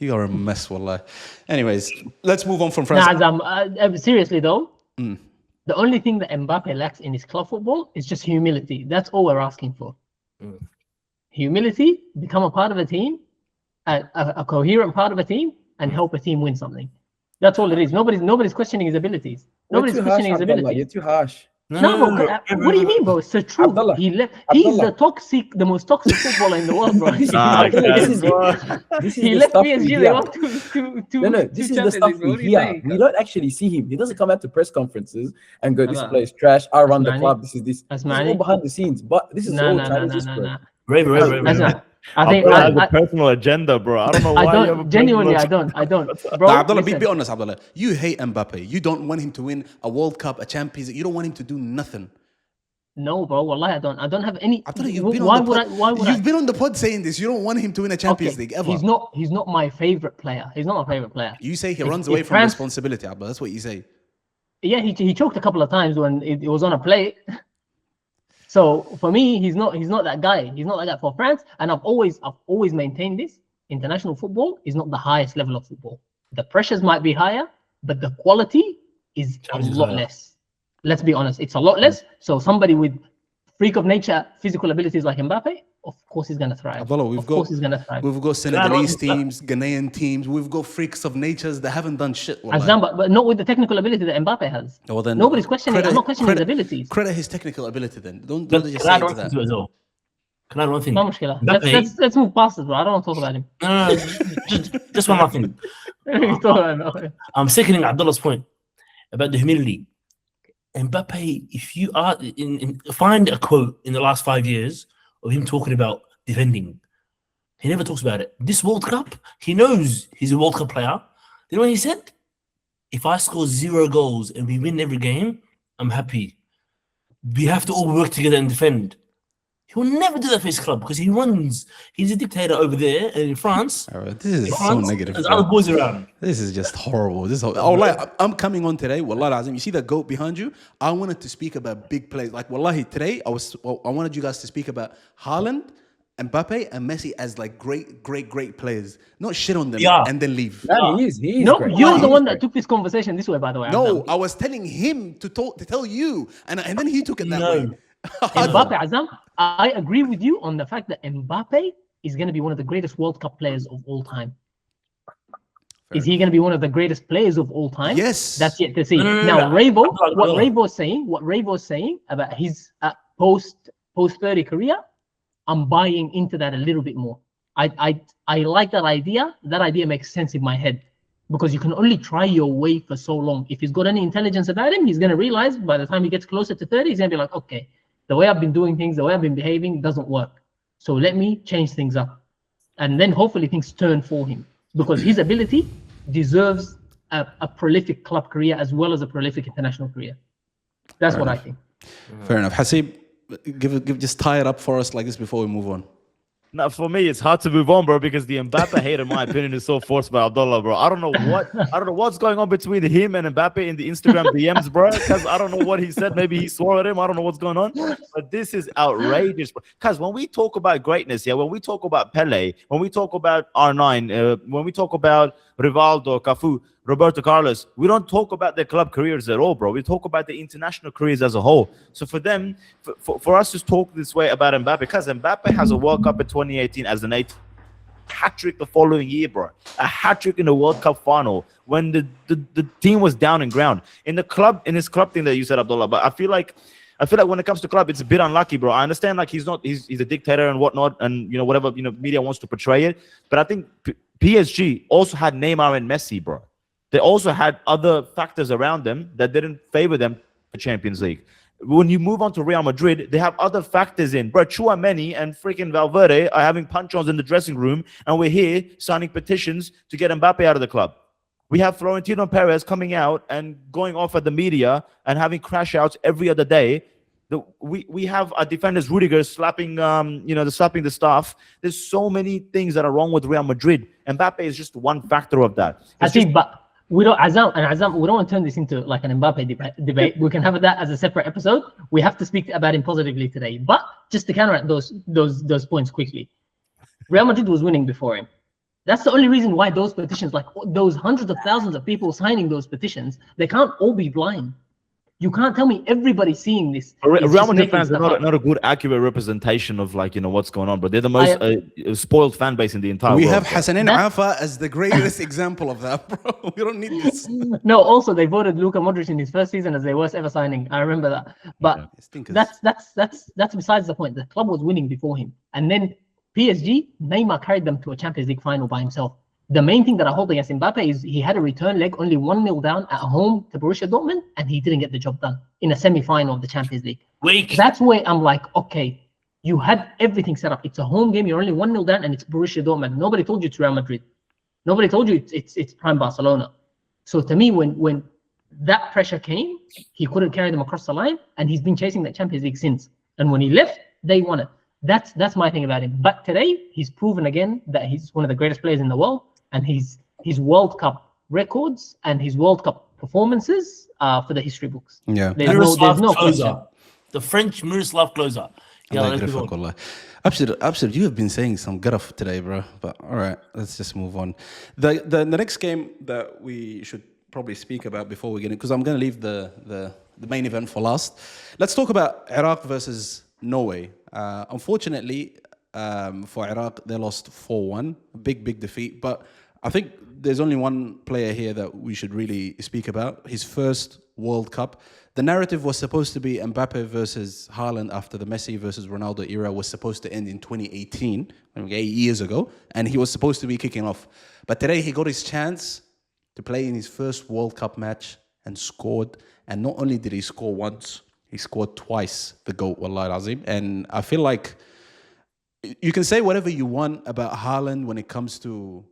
You are a mess, wallah. Anyways, let's move on from Nah, France. seriously though, the only thing that Mbappe lacks in his club football is just humility. That's all we're asking for. Humility, become a part of a team, a coherent part of a team, and help a team win something. That's all it is. Nobody's questioning his abilities. Nobody's questioning his abilities. You're too harsh. No, what do you mean, bro? It's the truth. Abdullah, He left. He's the most toxic footballer in the world, bro. This is He the left stuff PSG. we They hear. want to No, this is the stuff we hear. We don't actually see him. He doesn't come out to press conferences and go, "This player is trash. I run the club. This is this." This is all behind the scenes. But this is all Chinese. I think I have a personal agenda, bro. I don't know why. I don't. Genuinely, I don't. Bro, Nah, Abdullah, listen. be honest, Abdullah. You hate Mbappe. You don't want him to win a World Cup, a Champions League. You don't want him to do nothing. No, bro. Wallahi, I don't. I don't have any. Abdullah, you've been Why on the would pod. I? Why would I? You've been on the pod saying this. You don't want him to win a Champions League ever. He's not my favorite player. He's not my favorite player. You say he If- runs if away from France- responsibility, Abdullah. That's what you say. Yeah, he choked a couple of times when it was on a plate. So for me, he's not that guy. He's not like that for France. And I've always maintained this. International football is not the highest level of football. The pressures might be higher, but the quality is a lot less. Let's be honest, it's a lot less. So somebody with freak of nature, physical abilities like Mbappe, of course he's gonna thrive. Abdullah, we've got Senegalese teams, Ghanaian teams. We've got freaks of natures that haven't done shit. Azam, but not with the technical ability that Mbappe has. Well, then Nobody's questioning. I'm not questioning his abilities. Credit his technical ability. Then don't Can just I say add to one thing that. to it as well? Can I add one thing? No mushkila. Mbappe- Let's move past it, bro. I don't want to talk about him. No, just one more thing. Talk about Mbappe. I'm seconding Abdullah's point about the humility. Mbappe, if you are find a quote in the last 5 years of him talking about defending. He never talks about it. This World Cup, he knows he's a World Cup player. You know what he said? If I score 0 goals and we win every game, I'm happy. We have to all work together and defend. He will never do that for his club because he's a dictator over there in France. This is so negative. There's other boys around. This is just horrible. I'm coming on today. Wallahi Azim, you see that goat behind you? I wanted to speak about big plays. Like wallahi, today I wanted you guys to speak about Haaland, Mbappe, and Messi as like great players. Not shit on them and then leave. Man, he is No, great. you're the one that took this conversation this way, by the way. No, I was telling him to tell you, and then he took it that way. Mbappe, Azam, I agree with you on the fact that Mbappe is going to be one of the greatest World Cup players of all time. Is he going to be one of the greatest players of all time? Yes. That's yet to see. No. Now, what Ravo's saying about his post 30 career, I'm buying into that a little bit more. I like that idea. That idea makes sense in my head because you can only try your way for so long. If he's got any intelligence about him, he's going to realize by the time he gets closer to 30, he's going to be like, okay, the way I've been doing things, the way I've been behaving doesn't work. So let me change things up. And then hopefully things turn for him because his ability deserves a prolific club career as well as a prolific international career. That's what I think. Fair enough. Hasib, just tie it up for us like this before we move on. Now, for me, it's hard to move on, bro, because the Mbappe hate, in my opinion, is so forced by Abdullah, bro. I don't know what's going on between him and Mbappe in the Instagram DMs, bro. Because I don't know what he said. Maybe he swore at him. I don't know what's going on. But this is outrageous, bro. Because when we talk about greatness, when we talk about Pele, when we talk about R9, when we talk about Rivaldo, Cafu, Roberto Carlos, we don't talk about their club careers at all, bro. We talk about the international careers as a whole. So for them, for us to talk this way about Mbappe, because Mbappe has a World Cup in 2018 as an hat-trick the following year, bro. A hat-trick in the World Cup final when the team was down and ground. In his club thing that you said, Abdullah, but I feel like when it comes to club, it's a bit unlucky, bro. I understand like he's a dictator and whatnot, and whatever media wants to portray it. But I think PSG also had Neymar and Messi, bro. They also had other factors around them that didn't favor them for Champions League. When you move on to Real Madrid, they have other factors in. Bro, Tchouameni and freaking Valverde are having punch-ons in the dressing room, and we're here signing petitions to get Mbappe out of the club. We have Florentino Perez coming out and going off at the media and having crash outs every other day. We have our defenders, Rudiger, slapping the staff. There's so many things that are wrong with Real Madrid. Mbappe is just one factor of that. But we don't, Azam, we don't want to turn this into like an Mbappe debate. We can have that as a separate episode. We have to speak about him positively today. But just to counteract those points quickly, Real Madrid was winning before him. That's the only reason why those petitions, like those hundreds of thousands of people signing those petitions, they can't all be blind. You can't tell me everybody seeing this. Real Madrid fans are not a good, accurate representation of what's going on, but they're the most spoiled fan base in the entire world. We have Hassanin Afa as the greatest example of that, bro. We don't need this. No, also they voted Luka Modric in his first season as their worst ever signing. I remember that. But that's besides the point. The club was winning before him, and then PSG, Neymar carried them to a Champions League final by himself. The main thing that I hold against Mbappe is he had a return leg only 1-0 down at home to Borussia Dortmund, and he didn't get the job done in a semi-final of the Champions League. That's where I'm like, okay, you had everything set up. It's a home game. You're only 1-0 down, and it's Borussia Dortmund. Nobody told you it's Real Madrid. Nobody told you it's prime Barcelona. So to me, when that pressure came, he couldn't carry them across the line, and he's been chasing that Champions League since. And when he left, they won it. That's my thing about him. But today, he's proven again that he's one of the greatest players in the world. And his World Cup records and his World Cup performances are for the history books. Yeah. There's no question. The French Miroslav Klose. Yeah, Abshir, you have been saying some guff today, bro. But all right, let's just move on. The next game that we should probably speak about before we get in, because I'm going to leave the main event for last. Let's talk about Iraq versus Norway. Unfortunately, for Iraq, they lost 4-1. Big defeat. But I think there's only one player here that we should really speak about. His first World Cup. The narrative was supposed to be Mbappe versus Haaland after the Messi versus Ronaldo era was supposed to end in 2018, 8 years ago, and he was supposed to be kicking off. But today he got his chance to play in his first World Cup match and scored. And not only did he score once, he scored twice, the GOAT, Wallahi Azim. And I feel like you can say whatever you want about Haaland when it comes to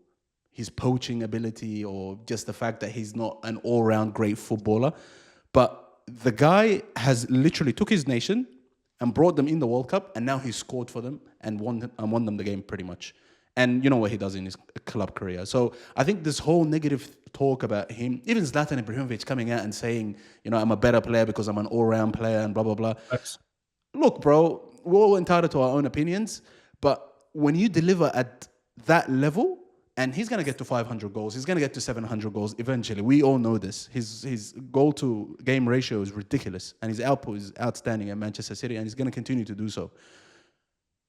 his poaching ability or just the fact that he's not an all-round great footballer. But the guy has literally took his nation and brought them in the World Cup, and now he's scored for them and won them the game pretty much. And you know what he does in his club career. So I think this whole negative talk about him, even Zlatan Ibrahimovic coming out and saying, I'm a better player because I'm an all-round player and blah, blah, blah. Thanks. Look, bro, we're all entitled to our own opinions, but when you deliver at that level, and he's going to get to 500 goals. He's going to get to 700 goals eventually. We all know this. His goal-to-game ratio is ridiculous, and his output is outstanding at Manchester City, and he's going to continue to do so.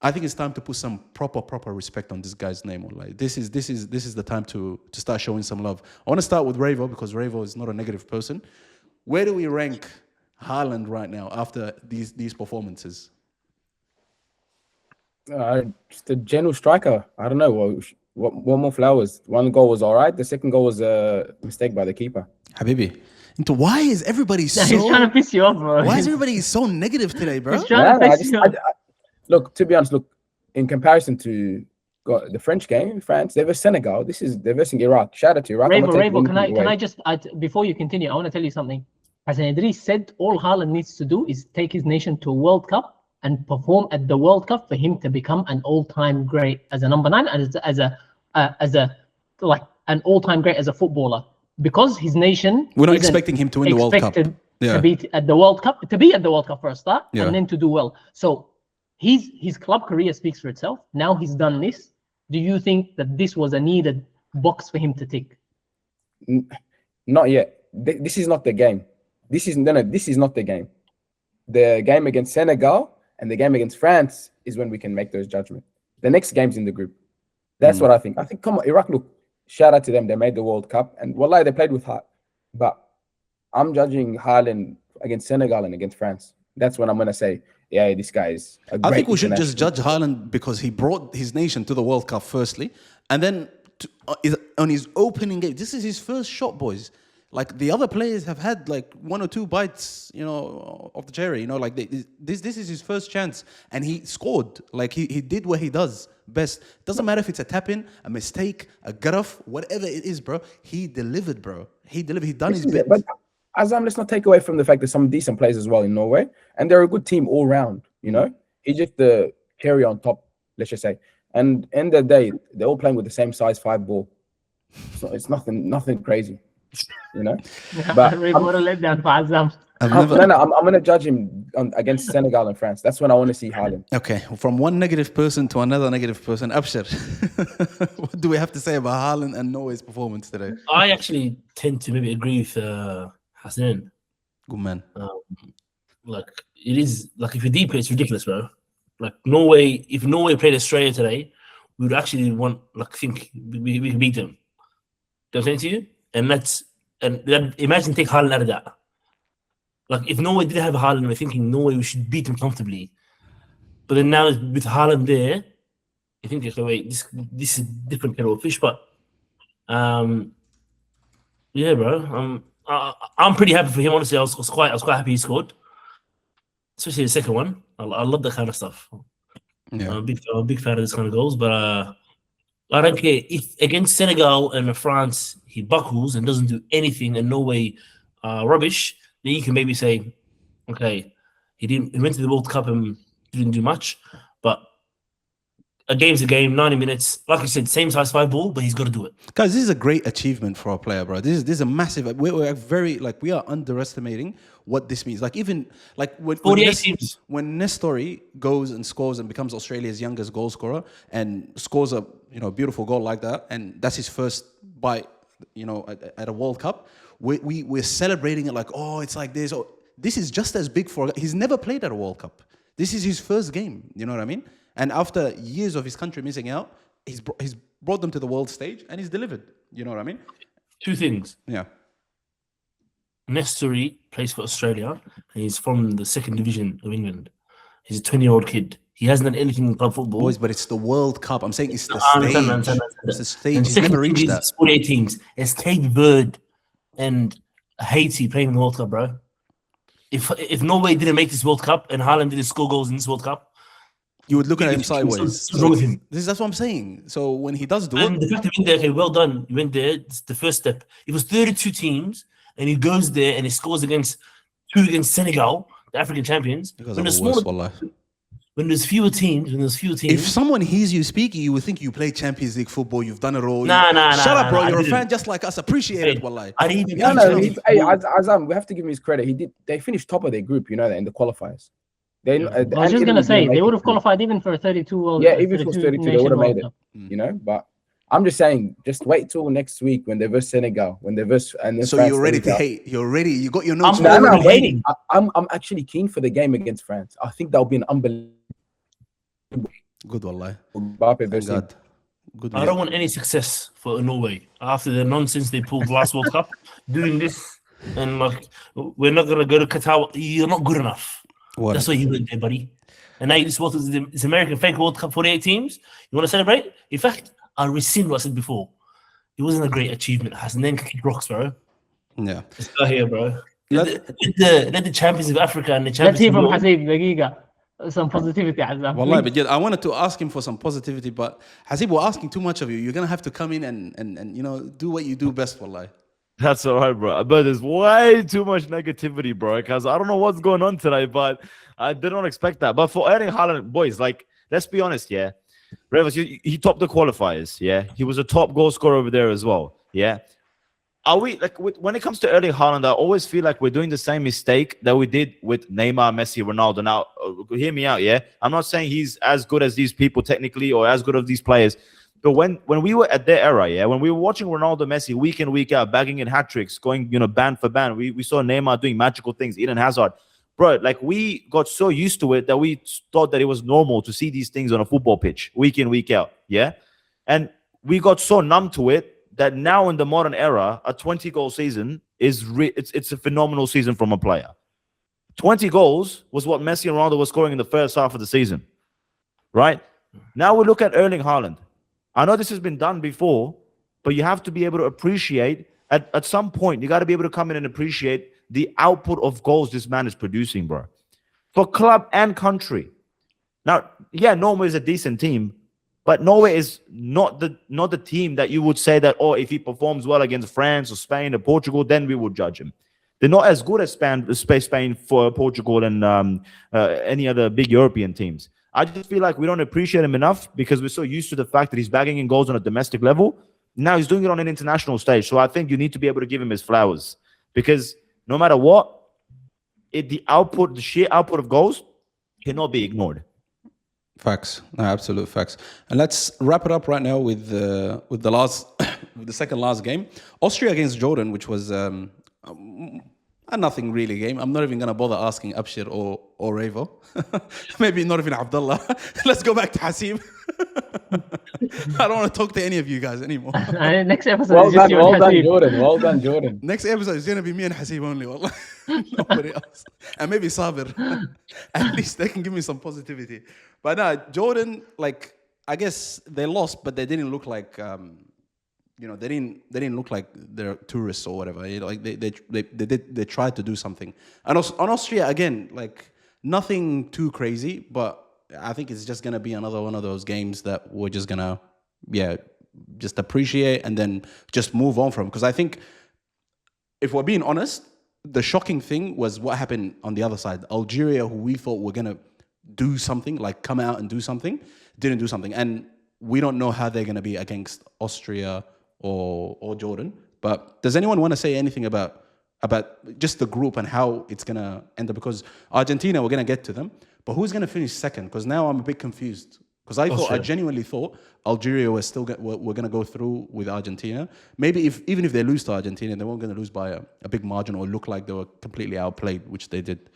I think it's time to put some proper respect on this guy's name. Like this is the time to start showing some love. I want to start with Ravo because Ravo is not a negative person. Where do we rank Haaland right now after these performances? Just a general striker. I don't know. What more flowers? One goal was all right. The second goal was a mistake by the keeper. Habibi, why is everybody so... He's trying to piss you off, bro. Why is everybody so negative today, bro? He's trying to piss you off. Look, to be honest, in comparison to the French game, France, they were Senegal. They're versing Iraq. Shout out to Iraq. Ravo, can I just, before you continue, I want to tell you something. Hassan Idris said all Haaland needs to do is take his nation to a World Cup and perform at the World Cup for him to become an all-time great as a number 9 and as an all-time great as a footballer. Because his nation, we're not expecting him to win the World Cup. To be at the World Cup, for a start, and then to do well. So his club career speaks for itself. Now he's done this. Do you think that this was a needed box for him to tick? Not yet. This is not the game. This is not the game. The game against Senegal and the game against France is when we can make those judgments. The next game's in the group. That's what I think. I think, come on, Iraq, look, shout out to them. They made the World Cup. And wallahi, they played with heart. But I'm judging Haaland against Senegal and against France. That's when I'm going to say, yeah, this guy is a great I think we should just judge Haaland because he brought his nation to the World Cup firstly. And then on his opening game, this is his first shot, boys. Like the other players have had like 1 or 2 bites, of the cherry. This is his first chance, and he scored. Like he did what he does best. Doesn't matter if it's a tap-in, a mistake, a gut-off, whatever it is, bro. He delivered, bro. He delivered. He done his bit. But Azam, let's not take away from the fact there's some decent players as well in Norway, and they're a good team all round. He's just the cherry on top, let's just say. And end of the day, they're all playing with the same size 5 ball. So it's nothing crazy. You know, But but what a letdown for Azam. I've never. I'm gonna judge him against Senegal and France. That's when I want to see Haaland. Okay, from one negative person to another negative person. Abshir, what do we have to say about Haaland and Norway's performance today? I actually tend to maybe agree with Hassan. Good man. Like it is like if you're deep, it's ridiculous, bro. Like Norway, if Norway played Australia today, we would actually think we could beat them. Do you know what I'm saying to you? And imagine take Haaland out of that. Like if Norway didn't have Haaland, we're thinking Norway we should beat them comfortably. But then now with Haaland there, you think okay, wait, this is a different kettle of fish. But yeah, bro. I'm pretty happy for him. Honestly, I was quite happy he scored, especially the second one. I love that kind of stuff. Yeah. I'm a big fan of this kind of goals. But I don't care if against Senegal and France he buckles and doesn't do anything, and Norway rubbish. Then you can maybe say, okay, he went to the World Cup and didn't do much, but a game's a game, 90 minutes. Like I said, same size 5 ball, but he's got to do it. Guys, this is a great achievement for our player, bro. This is a massive. We're very we are underestimating what this means. Like even like when 48 teams. When Nestori goes and scores and becomes Australia's youngest goal scorer and scores a beautiful goal like that, and that's his first bite, at a World Cup. We're celebrating it like, oh, it's like this. Oh, this is just as big for. He's never played at a World Cup. This is his first game. You know what I mean? And after years of his country missing out, he's brought them to the world stage and he's delivered. You know what I mean? 2 things. Yeah. Nestori plays for Australia and he's from the 2nd division of England. He's a 20-year-old kid. He hasn't done anything in club football. Boys, but it's the World Cup. I'm saying it's the I stage. understand. It's the stage. And He's never reached division that. is 48 teams. It's Cape Verde and Haiti playing in the World Cup, bro. If Norway didn't make this World Cup and Haaland didn't score goals in this World Cup, You would look at him sideways. What's wrong with him? That's what I'm saying. So when he does do And it, the fact that he went there, okay, well done. You went there. It's the first step. It was 32 teams, and he goes there and he scores against Senegal, the African champions. because When of there's the worst, smaller- wallah. when there's fewer teams, If someone hears you speaking, you would think you play Champions League football. You've done it all. Nah, Shut up, bro. I You're a didn't. fan just like us. Appreciate it, wallah. I didn't even. No, Yeah, hey, Azam, we have to give him his credit. They finished top of their group, you know that, in the qualifiers. I was just gonna say they would have qualified even for a 32 World. Yeah, even if it was 32, they would have made it. Cup. You know, but I'm just saying, just wait till next week when they verse Senegal, when they verse and then So France, you're ready to Senegal. hate. You're ready. You got your notes. I'm No, ready. no, I'm already waiting. hating. I'm actually keen for the game against France. I think that'll be an unbelievable Good, wallah. Mbappe Thank versus God. Good. I don't want any success for Norway after the nonsense they pulled last World Cup, doing this and like we're not gonna go to Qatar. You're not good enough. What? That's why you went there, buddy. And now this World this American fake World Cup 48 teams. You want to celebrate? In fact, I rescind what I said before. It wasn't a great achievement. Hasn't then kick rocks, bro. Yeah. Let's go here, bro. Let the champions of Africa and the Let's champions hear of from the world. Hasib Dagiga. Some positivity, Azam. Wallahi, but yeah, I wanted to ask him for some positivity, but Hasib, we're asking too much of you. You're gonna have to come in and do what you do best, wallahi. That's all right, bro. But there's way too much negativity, bro. Because I don't know what's going on today, but I did not expect that. But for Erling Haaland, boys, like, let's be honest, yeah. Revers, he topped the qualifiers, yeah. He was a top goal scorer over there as well, yeah. Are we like when it comes to Erling Haaland? I always feel like we're doing the same mistake that we did with Neymar, Messi, Ronaldo. Now, hear me out, yeah. I'm not saying he's as good as these people technically or as good as these players. But when we were at their era, yeah, when we were watching Ronaldo, Messi week in, week out, bagging in hat tricks, going, band for band, we saw Neymar doing magical things, Eden Hazard. Bro, like we got so used to it that we thought that it was normal to see these things on a football pitch, week in, week out, yeah? And we got so numb to it that now in the modern era, a 20-goal season it's a phenomenal season from a player. 20 goals was what Messi and Ronaldo were scoring in the first half of the season, right? Now we look at Erling Haaland. I know this has been done before, but you have to be able to appreciate, at some point, you got to be able to come in and appreciate the output of goals this man is producing, bro. For club and country. Now, yeah, Norway is a decent team, but Norway is not the team that you would say that, oh, if he performs well against France or Spain or Portugal, then we would judge him. They're not as good as Spain for Portugal and any other big European teams. I just feel like we don't appreciate him enough because we're so used to the fact that he's bagging in goals on a domestic level. Now he's doing it on an international stage. So I think you need to be able to give him his flowers, because no matter what, the sheer output of goals cannot be ignored. Facts, no, absolute facts. And let's wrap it up right now with the last, with the second last game, Austria against Jordan, which was a nothing really game. I'm not even gonna bother asking Abshir or Revo. Maybe not even Abdullah. Let's go back to Hasib. I don't want to talk to any of you guys anymore. Next episode Well is just done, you well and done, Hasib. Jordan. Well done, Jordan. Next episode is gonna be me and Hasib only. Wallah. Nobody else. And maybe Sabir. At least they can give me some positivity. But no, Jordan, like, I guess they lost, but they didn't look like they didn't look like they're tourists or whatever. Like they tried to do something. And also, on Austria again, like nothing too crazy, but I think it's just gonna be another one of those games that we're just gonna just appreciate and then just move on from. Because I think, if we're being honest, the shocking thing was what happened on the other side. Algeria, who we thought were gonna do something, like come out and do something, didn't do something. And we don't know how they're gonna be against Austria or Jordan. But does anyone want to say anything about just the group and how it's gonna end up? Because Argentina, we're gonna get to them, but who's gonna finish second? Because now I'm a bit confused. Because I genuinely thought Algeria was still we're gonna go through with Argentina. Maybe even if they lose to Argentina, they weren't gonna lose by a big margin or look like they were completely outplayed, which they did.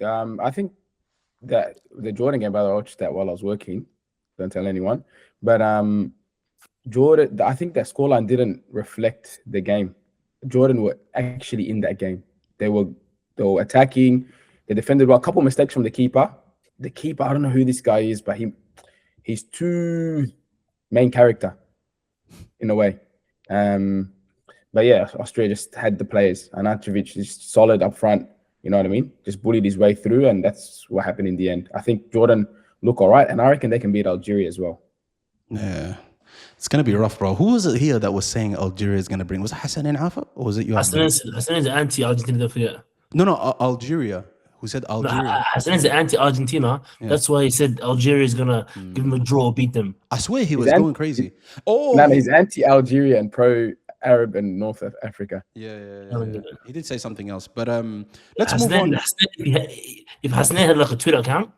I think that the Jordan game, by the way, I watched that while I was working. Don't tell anyone. But Jordan, I think that scoreline didn't reflect the game. Jordan were actually in that game. They were attacking. They defended well. A couple of mistakes from the keeper. The keeper, I don't know who this guy is, but he's too main character in a way. But yeah, Austria just had the players. Anacevic is solid up front. You know what I mean? Just bullied his way through, and that's what happened in the end. I think Jordan look all right, and I reckon they can beat Algeria as well. Yeah. It's going to be rough, bro. Who was it here that was saying Algeria is going to bring? Was it Hassan and Afa? Or was it you? Hassan is anti-Argentina, don't forget. No, Algeria. Who said Algeria? Hassan is anti-Argentina. Yeah. That's why he said Algeria is going to give him a draw or beat them. I swear he was going crazy. No, he's anti-Algeria and pro-Arab and North Africa. Yeah. He did say something else. But let's move on. If Hassan had like a Twitter account,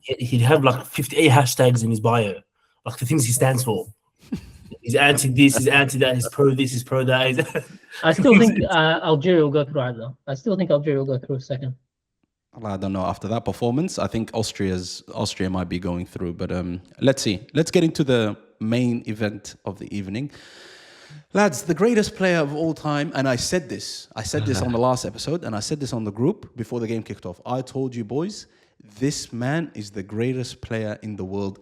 he'd have like 58 hashtags in his bio. Like the things he stands for. He's anti this, he's anti that, he's pro this, he's pro that. I still think Algeria will go through either. I still think Algeria will go through second. I don't know. After that performance, I think Austria might be going through. But let's see. Let's get into the main event of the evening. Lads, the greatest player of all time, and I said this on the last episode, and I said this on the group before the game kicked off. I told you boys, this man is the greatest player in the world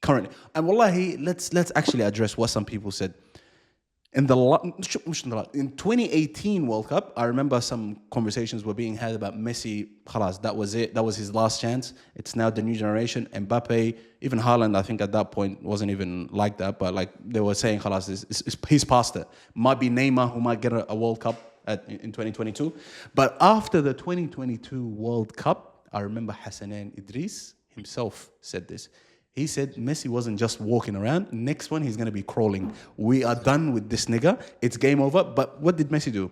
currently. And wallahi, let's actually address what some people said. In 2018 World Cup, I remember some conversations were being had about Messi. Khalas, that was it. That was his last chance. It's now the new generation. Mbappe, even Haaland, I think at that point wasn't even like that. But like they were saying, Khalas, he's past it. Might be Neymar who might get a World Cup in 2022. But after the 2022 World Cup, I remember Hassanin Idris himself said this. He said Messi wasn't just walking around. Next one, he's going to be crawling. We are done with this nigga. It's game over. But what did Messi do?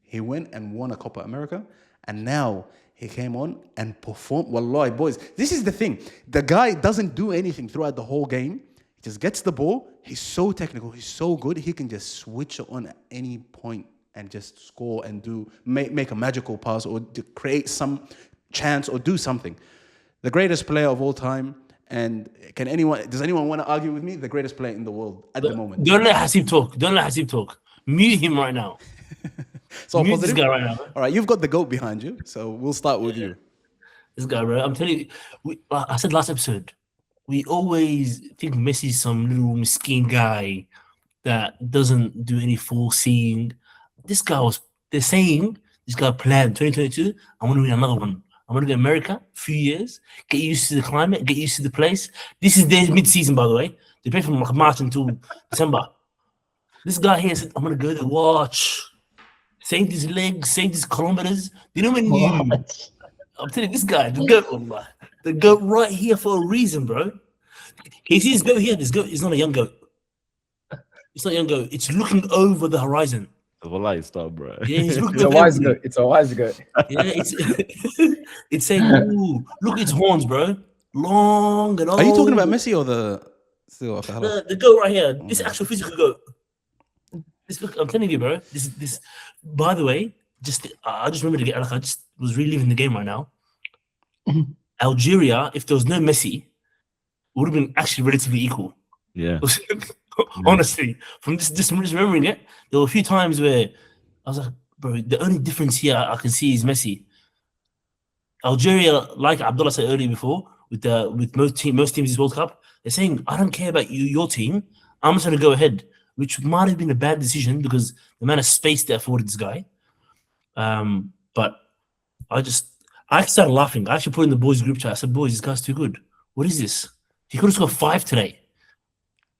He went and won a Copa America. And now he came on and performed. Wallahi, boys, this is the thing. The guy doesn't do anything throughout the whole game. He just gets the ball. He's so technical. He's so good. He can just switch it on at any point and just score and make a magical pass or create some chance or do something. The greatest player of all time. And does anyone want to argue with me? The greatest player in the world at the moment. Don't let Hasib talk. Mute him right now. So Mute this guy right now. All right, you've got the GOAT behind you, so we'll start with you. This guy, bro. I'm telling you, I said last episode, we always think Messi's some little miskin guy that doesn't do any foreseeing. They're saying this guy planned 2022, I want to win another one. I'm going to go to America, a few years, get used to the climate, get used to the place. This is their mid-season, by the way. They play from like March until December. This guy here said, I'm going to go there, watch. Save these legs, save these kilometers. You know when I'm telling you, this guy, the GOAT right here for a reason, bro. Can you see his goat here? This goat is not a young goat. It's not a young goat. It's looking over the horizon. Wallahi, stop, bro. Yeah, he's looking It's a over wise everything. goat. It's a wise goat. Yeah, it's saying, ooh, look at its horns, bro. Long and old. Are you talking about Messi or the still okay, hello? The goat right here? This actual physical goat. This look, I'm telling you, bro. This. By the way, I just remembered again. Like I just was reliving the game right now. Algeria, if there was no Messi, would have been actually relatively equal. Yeah. Honestly, from just remembering it, there were a few times where I was like, bro, the only difference here I can see is Messi. Algeria, like Abdullah said earlier before, with most teams this World Cup, they're saying, I don't care about your team. I'm just going to go ahead, which might have been a bad decision because the amount of space they afforded this guy. But I started laughing. I actually put in the boys' group chat. I said, boys, this guy's too good. What is this? He could have scored 5 today.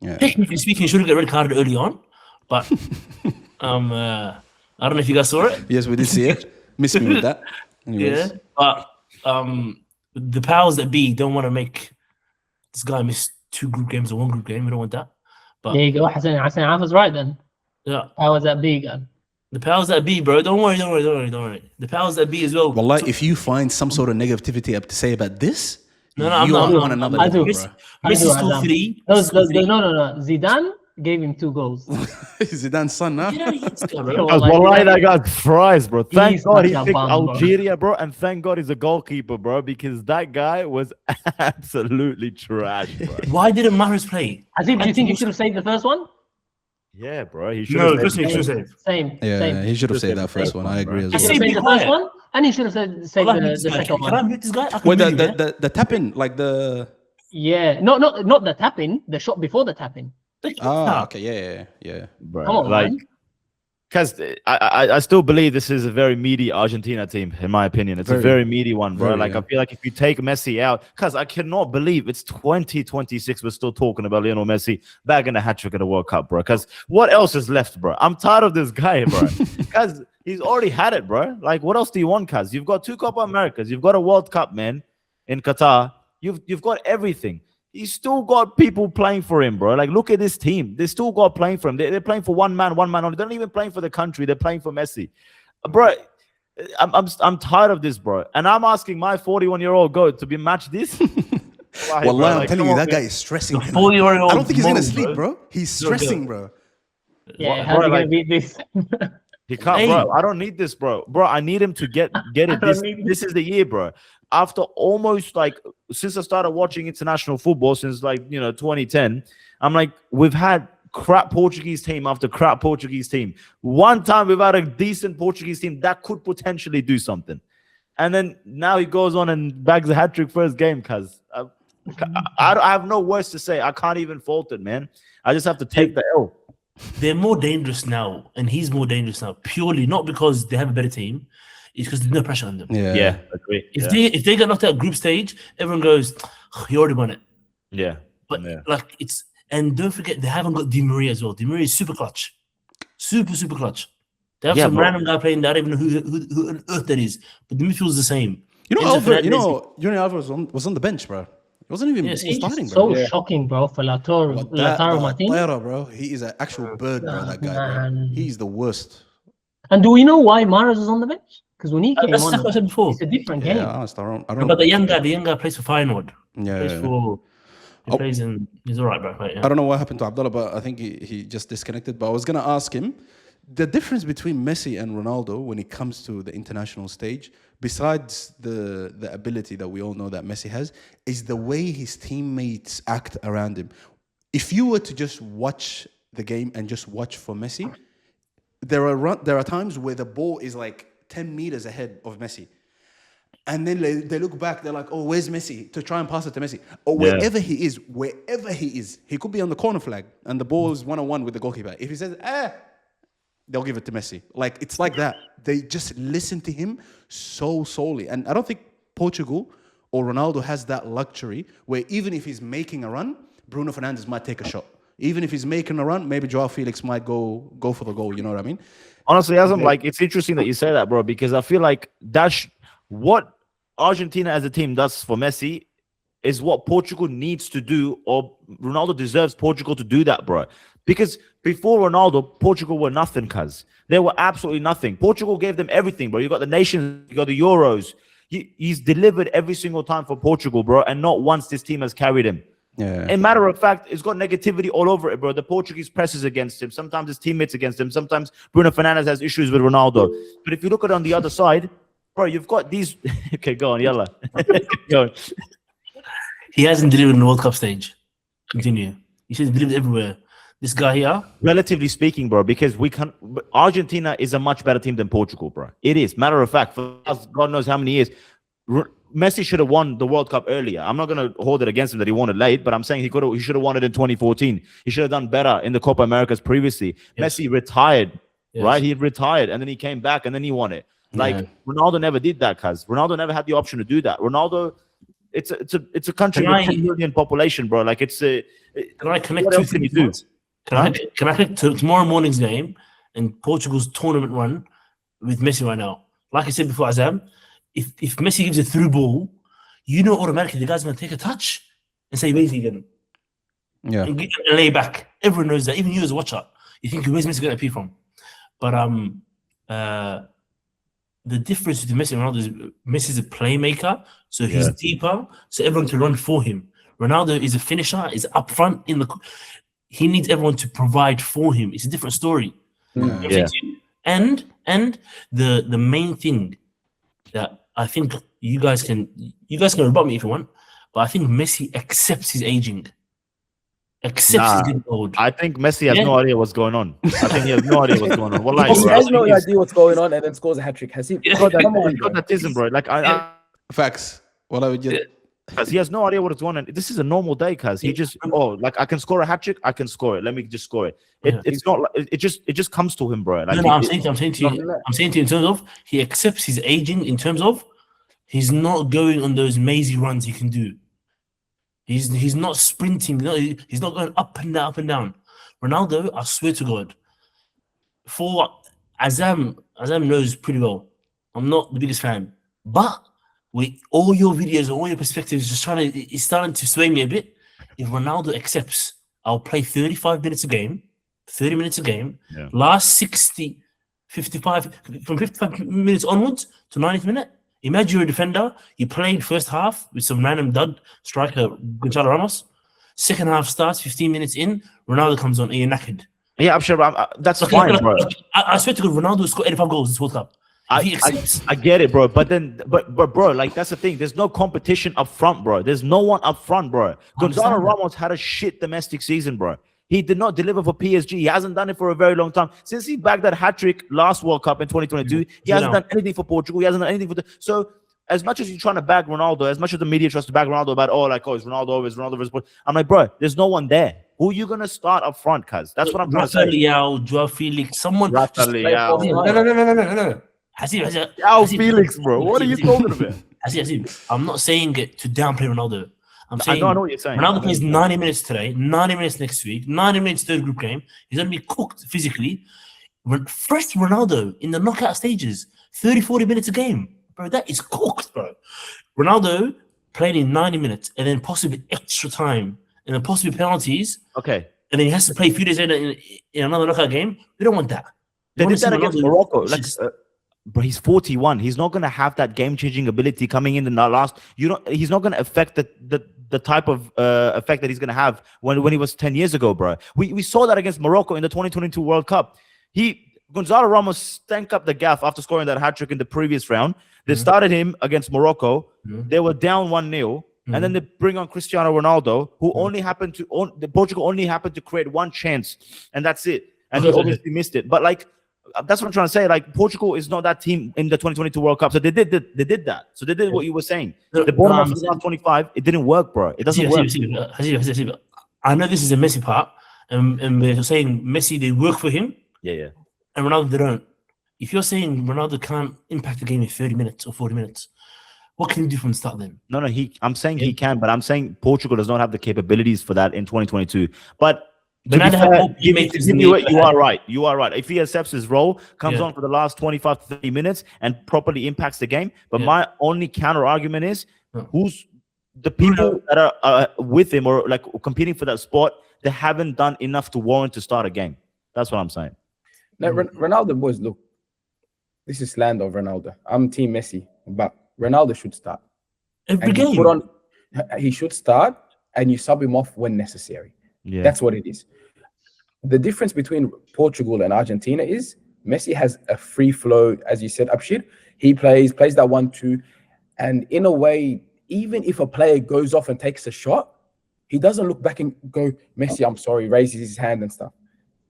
Yeah. Technically speaking, he should have got red carded early on. But I don't know if you guys saw it. Yes, we did see it. Miss me with that. Anyways. Yeah. But the powers that be don't want to make this guy miss 2 group games or 1 group game. We don't want that. But There you go. Hassan was right then. yeah, How was that big? the powers that be, bro. Don't worry. The powers that be as well. Wallah, if you find some sort of negativity up to say about this, No, I'm you not. are on another I level, do. bro. Messi's still 3. No. Zidane gave him 2 goals. Zidane's son, huh? Yeah, he's got, bro. Come Because on, like, wallahi, that guy's fries, bro. Thank He's God he such a picked bum, bro. Algeria, bro, and thank God he's a goalkeeper, bro, because that guy was absolutely trash, bro. Why didn't Mahrez play? do you think he should have saved the first one? Yeah, bro, he should No, have. trust me, he should have. Same. Yeah, Same. he should have Just saved say that first one. I agree as He Just should well. have say saved be the first quiet. one, and he should have saved Can I the mute this guy? second Can I one. mute this guy? I can Wait, mute him, the tap in, like the Yeah, not the tapping, the shot before the tapping. okay, yeah. Bro, Come on, like, man. because I still believe this is a very meaty Argentina team, in my opinion. It's a Very, very meaty one, bro. very, Like, yeah. I feel like if you take Messi out, because I cannot believe it's 2026, we're still talking about Lionel Messi bagging a hat-trick at the World Cup, bro. Because what else is left, bro? I'm tired of this guy, bro. Because he's already had it, bro. Like, what else do you want, cuz? You've got 2 Copa Americas. You've got a World Cup, man, in Qatar. You've got everything. He's still got people playing for him, bro. Like, look at this team. They still got playing for him. They're playing for one man only. They're not even playing for the country. They're playing for Messi. Bro, I'm tired of this, bro. And I'm asking my 41-year-old goat to be match this. Why, Wallah, bro? I'm Like, telling come you, on, that man. guy is stressing. The tonight. 40-year-old I don't think he's gonna moan, sleep, bro. bro. He's No joke. stressing, bro. Yeah, What, how's bro, he gonna like- beat this? He can't, Hey. bro. I don't need this, bro. Bro, I need him to get I it. don't need This is the year, bro. After almost like since I started watching international football since 2010, I'm like, we've had crap Portuguese team after crap Portuguese team. One time we've had a decent Portuguese team that could potentially do something, and then now he goes on and bags a hat trick first game. Cause I have no words to say. I can't even fault it, man. I just have to take the L. They're more dangerous now, and he's more dangerous now, purely not because they have a better team, it's because there's no pressure on them. Yeah. Agree. If they get knocked out group stage, everyone goes, oh, he already won it. Yeah. But Yeah. like and don't forget they haven't got Di Maria as well. Di Maria is super clutch, super clutch. They have some but- random guy playing. I don't even know who on earth that is, but the midfield is the same. You know, Enzo Alvarez, Fernandez- Junior Alvarez was on the bench, bro. He wasn't even Yes, he's starting, bro. So Yeah. shocking, bro, for Lautaro That Martinez. Lautaro, bro. He is an actual bird, bro. That guy, bro. Man. He's the worst. And do we know why Mahrez was on the bench? Because when he came That's on, what I said before. it's a different game. Yeah, honest, I don't. But the young guy plays for Feyenoord. Yeah, Plays yeah. for. He Oh. plays in. He's all right, bro. Right, yeah. I don't know what happened to Abdullah, but I think he just disconnected. But I was gonna ask him the difference between Messi and Ronaldo when it comes to the international stage, besides the ability that we all know that Messi has, is the way his teammates act around him. If you were to just watch the game and just watch for Messi, there are times where the ball is like 10 meters ahead of Messi. And then they look back, they're like, oh, where's Messi? To try and pass it to Messi. Or wherever he is, he could be on the corner flag and the ball is 1-on-1 with the goalkeeper. If he says, they'll give it to Messi. Like, it's like that. They just listen to him so solely. And I don't think Portugal or Ronaldo has that luxury where even if he's making a run, Bruno Fernandes might take a shot. Even if he's making a run, maybe Joao Felix might go for the goal. You know what I mean? Honestly, Azam, like, it's interesting that you say that, bro, because I feel like that's what Argentina as a team does for Messi is what Portugal needs to do, or Ronaldo deserves Portugal to do that, bro. Because before Ronaldo, Portugal were nothing, cuz. They were absolutely nothing. Portugal gave them everything, bro. You got the nations, you got the Euros. He's delivered every single time for Portugal, bro, and not once this team has carried him. Yeah. And matter of fact, it's got negativity all over it, bro. The Portuguese press is against him. Sometimes his teammates against him. Sometimes Bruno Fernandes has issues with Ronaldo. But if you look at it on the other side, bro, you've got these. Okay, go on, yalla. Go on. He hasn't delivered in the World Cup stage. Continue. He says delivered everywhere. This guy here, Relatively speaking, bro, because Argentina is a much better team than Portugal, bro. It is. Matter of fact, for us, God knows how many years, Messi should have won the World Cup earlier. I'm not going to hold it against him that he won it late, but I'm saying he should have won it in 2014. He should have done better in the Copa Americas previously. Yes. Messi retired, right? He retired, and then he came back, and then he won it. Like, Ronaldo never did that, cuz. Ronaldo never had the option to do that. Ronaldo, it's a country with 10 million population, bro. Like, it's a... Can I connect two things? Can I connect to tomorrow morning's game and Portugal's tournament run with Messi right now? Like I said before, Azam, if Messi gives a through ball, you know automatically the guy's going to take a touch and say, where's he again? Yeah. And lay back. Everyone knows that. Even you as a watcher, you think, where's Messi going to appear from? But the difference with Messi and Ronaldo is Messi's a playmaker, so he's deeper, so everyone can run for him. Ronaldo is a finisher, is up front in the... He needs everyone to provide for him. It's a different story. Yeah. And the main thing that I think you guys can rebut me if you want, but I think Messi accepts his aging. Accepts his getting old. I think Messi has no idea what's going on. I think he has no idea what's going on. Wallahi, He has no idea what's going on and then scores a hat-trick. Has he? Got that tism, bro. Like, Facts. What I would just... Cause he has no idea what it's going on. This is a normal day, cuz he just like I can score a hat trick, I can score it. Let me just score it. It's not like it just comes to him, bro. Like, I'm saying to you in terms of he accepts his aging, in terms of he's not going on those mazy runs he can do. He's not sprinting, he's not going up and down. Ronaldo, I swear to God, for Azam knows pretty well. I'm not the biggest fan, but with all your videos and all your perspectives, it's starting to sway me a bit. If Ronaldo accepts, I'll play 35 minutes a game, 30 minutes a game, last 60, 55, from 55 minutes onwards to 90th minute. Imagine you're a defender, you played first half with some random dud striker, Gonzalo Ramos. Second half starts, 15 minutes in, Ronaldo comes on and you're knackered. Yeah, I'm sure. That's fine, bro. I swear to God, Ronaldo scored 85 goals this World Cup. I get it, bro. But bro, like that's the thing. There's no competition up front, bro. There's no one up front, bro. Gonzalo Ramos had a shit domestic season, bro. He did not deliver for PSG. He hasn't done it for a very long time. Since he bagged that hat-trick last World Cup in 2022, he hasn't done anything for Portugal. He hasn't done anything for so as much as you're trying to bag Ronaldo, as much as the media tries to bag Ronaldo about, it's Ronaldo versus I'm like, bro, there's no one there. Who are you gonna start up front, cuz? That's what I'm trying to say. Joao Felix, someone. No. Felix, bro. What are you talking about? I'm not saying it to downplay Ronaldo. I'm saying I know what you're saying. Ronaldo plays 90 minutes today, 90 minutes next week, 90 minutes third group game. He's going to be cooked physically. First Ronaldo in the knockout stages, 30, 40 minutes a game. Bro, that is cooked, bro. Ronaldo playing in 90 minutes and then possibly extra time and then possibly penalties. Okay. And then he has to play a few days later in another knockout game. We don't want that. They did that against Morocco. But he's 41. He's not going to have that game-changing ability coming in the last. He's not going to affect the type of effect that he's going to have when he was 10 years ago, bro. We saw that against Morocco in the 2022 World Cup. Gonzalo Ramos stank up the gaff after scoring that hat-trick in the previous round. They started him against Morocco. They were down 1-0. And then they bring on Cristiano Ronaldo, who Portugal only happened to create one chance. And that's it. And he obviously missed it. But like, that's what I'm trying to say. Like, Portugal is not that team in the 2022 World Cup. So they did that. So they did what you were saying. The ball of 2025, it didn't work, bro. It doesn't work. I know this is a Messi part. And they're saying Messi, they work for him. Yeah. And Ronaldo, they don't. If you're saying Ronaldo can't impact the game in 30 minutes or 40 minutes, what can you do from the start then? No, I'm saying he can, but I'm saying Portugal does not have the capabilities for that in 2022. But you are right. You are right. If he accepts his role, comes on for the last 25 to 30 minutes and properly impacts the game. But my only counter argument is the people that are with him or like competing for that spot, they haven't done enough to warrant to start a game. That's what I'm saying. Now, Ronaldo, boys, look, this is slander of Ronaldo. I'm Team Messi, but Ronaldo should start. Every game. He should start, and you sub him off when necessary. Yeah, That's what it is. The difference between Portugal and Argentina is Messi has a free flow, as you said, Abshir. He plays that 1-2, and in a way, even if a player goes off and takes a shot, he doesn't look back and go, Messi, I'm sorry, raises his hand and stuff.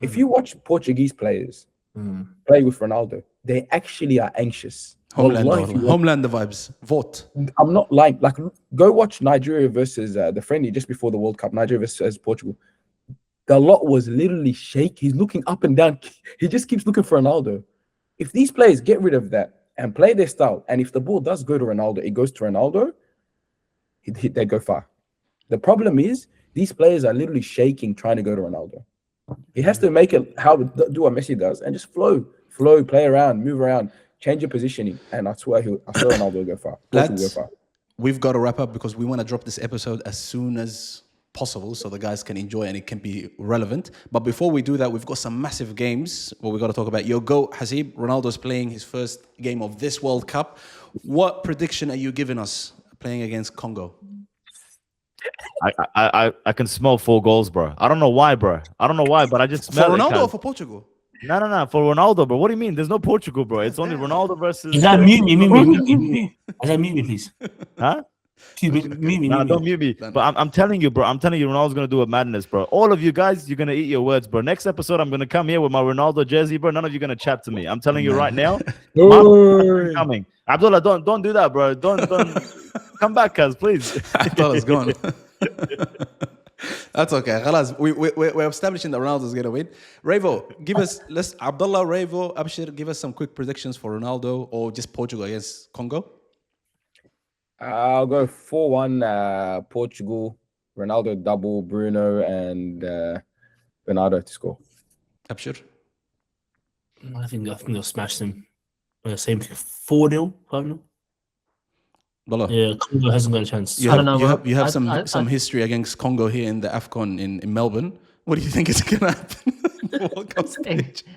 If you watch Portuguese players play with Ronaldo, they actually are anxious. Homeland vibes. Vote. I'm not lying. Like, go watch Nigeria versus the friendly just before the World Cup, Nigeria versus Portugal. The lot was literally shake. He's looking up and down. He just keeps looking for Ronaldo. If these players get rid of that and play their style, and if the ball does go to Ronaldo, it goes to Ronaldo, they go far. The problem is these players are literally shaking trying to go to Ronaldo. He has to make it do what Messi does and just flow, play around, move around, change your positioning, and I swear Ronaldo will go far. Lads, we've got to wrap up because we want to drop this episode as soon as possible so the guys can enjoy and it can be relevant. But before we do that, we've got some massive games what we've got to talk about. Your GOAT, Hasib, Ronaldo's playing his first game of this World Cup. What prediction are you giving us playing against Congo? I can smell 4 goals, bro. I don't know why, but I just smell for Ronaldo it, or for Portugal? No, for Ronaldo, bro. What do you mean? There's no Portugal, bro. It's only Ronaldo versus. Is that mute me? Is that mute me, please? Huh? Mute me. Don't mute me. But I'm telling you, bro. Ronaldo's gonna do a madness, bro. All of you guys, you're gonna eat your words, bro. Next episode, I'm gonna come here with my Ronaldo jersey, bro. None of you gonna chat to me. I'm telling you right now. Coming, Abdullah. Don't do that, bro. Don't come back, cuz, please. Abdullah's gone. That's okay. Khalas, we're establishing that Ronaldo's gonna win. Revo, Abdullah, Revo, Abshir, give us some quick predictions for Ronaldo or just Portugal against Congo. I'll go 4-1 Portugal, Ronaldo double, Bruno and Bernardo to score. Abshir? I think they'll smash them. Same thing, 4-0, 5-0. Yeah, Congo hasn't got a chance. I don't know. You have some history against Congo here in the AFCON in Melbourne. What do you think is going to happen?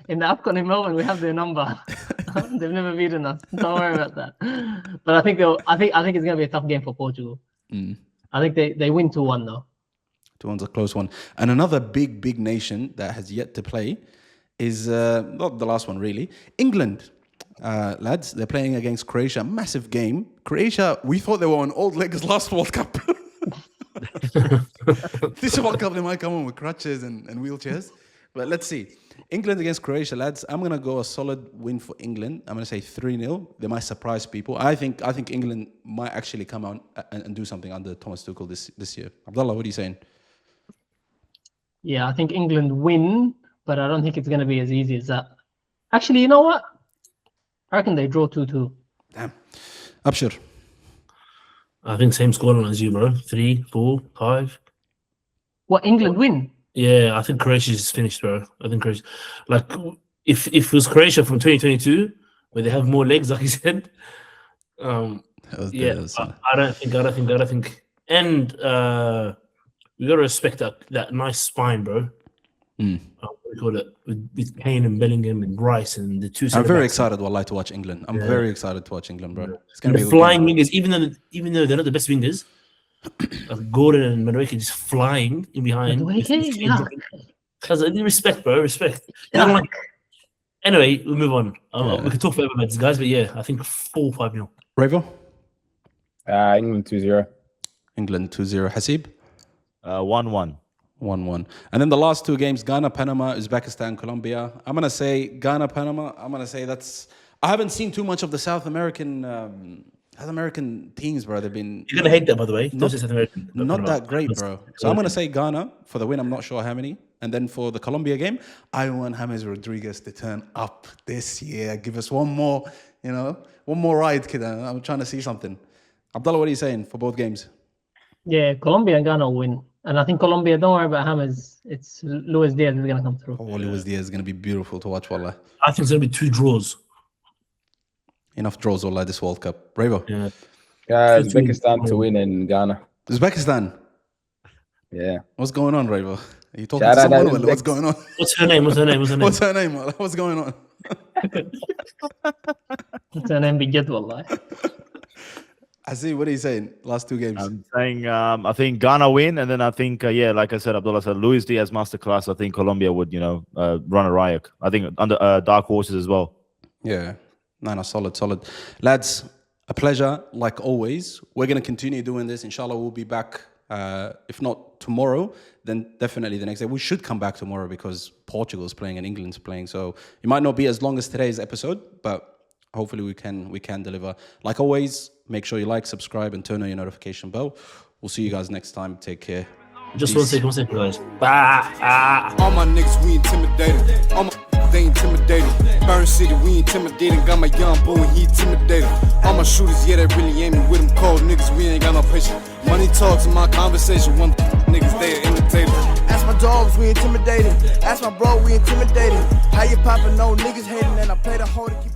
In the AFCON in Melbourne, we have their number. They've never beaten us. Don't worry about that. But I think it's going to be a tough game for Portugal. I think they win 2-1 though. 2-1's a close one. And another big nation that has yet to play is not the last one really. England. Lads, they're playing against Croatia. Massive game. Croatia, we thought they were on old legs last World Cup. This World Cup, they might come on with crutches and wheelchairs. But let's see. England against Croatia, lads. I'm going to go a solid win for England. I'm going to say 3-0. They might surprise people. I think England might actually come out and do something under Thomas Tuchel this year. Abdullah, what are you saying? Yeah, I think England win, but I don't think it's going to be as easy as that. Actually, you know what? I reckon they draw 2-2. Damn. Abshir. I think same scoreline as you, bro. 3, 4, 5. What, England win? Yeah, I think Croatia's just finished, bro. I think Croatia, like, if it was Croatia from 2022, where they have more legs, like you said, I don't think. And we gotta respect that nice spine, bro. What do you call it? With Kane and Bellingham and Rice and the two. I'm very excited, wallahi, to watch England. I'm very excited to watch England, bro. It's gonna be flying wingers, even though they're not the best wingers. Like Gordon and Madueke just flying in behind. Because I need respect, bro. Respect. Yeah. Anyway, we'll move on. We can talk forever about these guys, but yeah, I think 4-5-0. Revo? England 2-0. England 2-0. Hasib? 1-1. 1-1. And then the last 2 games, Ghana, Panama, Uzbekistan, Colombia. I'm going to say Ghana, Panama. I'm going to say I haven't seen too much of the South American teams, bro. They've been... You're going to hate that, by the way. Not that great, bro. So I'm going to say Ghana for the win. I'm not sure how many. And then for the Colombia game, I want James Rodriguez to turn up this year. Give us one more ride, kid. I'm trying to see something. Abdullah, what are you saying for both games? Yeah, Colombia and Ghana will win. And I think Colombia, don't worry about James. It's Luis Diaz is going to come through. Luis Diaz is going to be beautiful to watch, wallah. I think it's going to be 2 draws. Enough draws, wallah, this World Cup. Bravo. Yeah. Uzbekistan to win in Ghana. Uzbekistan. Yeah. What's going on, Raver? Are you talking Shout to out someone? to What's going on? What's her name? What's her name? What's her name? What's her name? What's going on? تنام بجد والله. Aziz, what are you saying? Last two games. I'm saying I think Ghana win, and then I think like I said, Abdullah said, Luis Diaz masterclass. I think Colombia would run a riot. I think under dark horses as well. Yeah. No, solid. Lads, a pleasure, like always. We're going to continue doing this. Inshallah, we'll be back, if not tomorrow, then definitely the next day. We should come back tomorrow because Portugal's playing and England's playing. So it might not be as long as today's episode, but hopefully we can deliver. Like always, make sure you like, subscribe, and turn on your notification bell. We'll see you guys next time. Take care. Just Peace. one second, guys. All my niggas, we intimidated. All my they intimidated. Burn City, we intimidated. Got my young boy, and he intimidated. All my shooters, yeah, they really aiming with them cold niggas. We ain't got no patience. Money talks in my conversation. One niggas, they imitated. Ask my dogs, we intimidated. Ask my bro, we intimidated. How you poppin', no niggas hating, and I play the whole to keep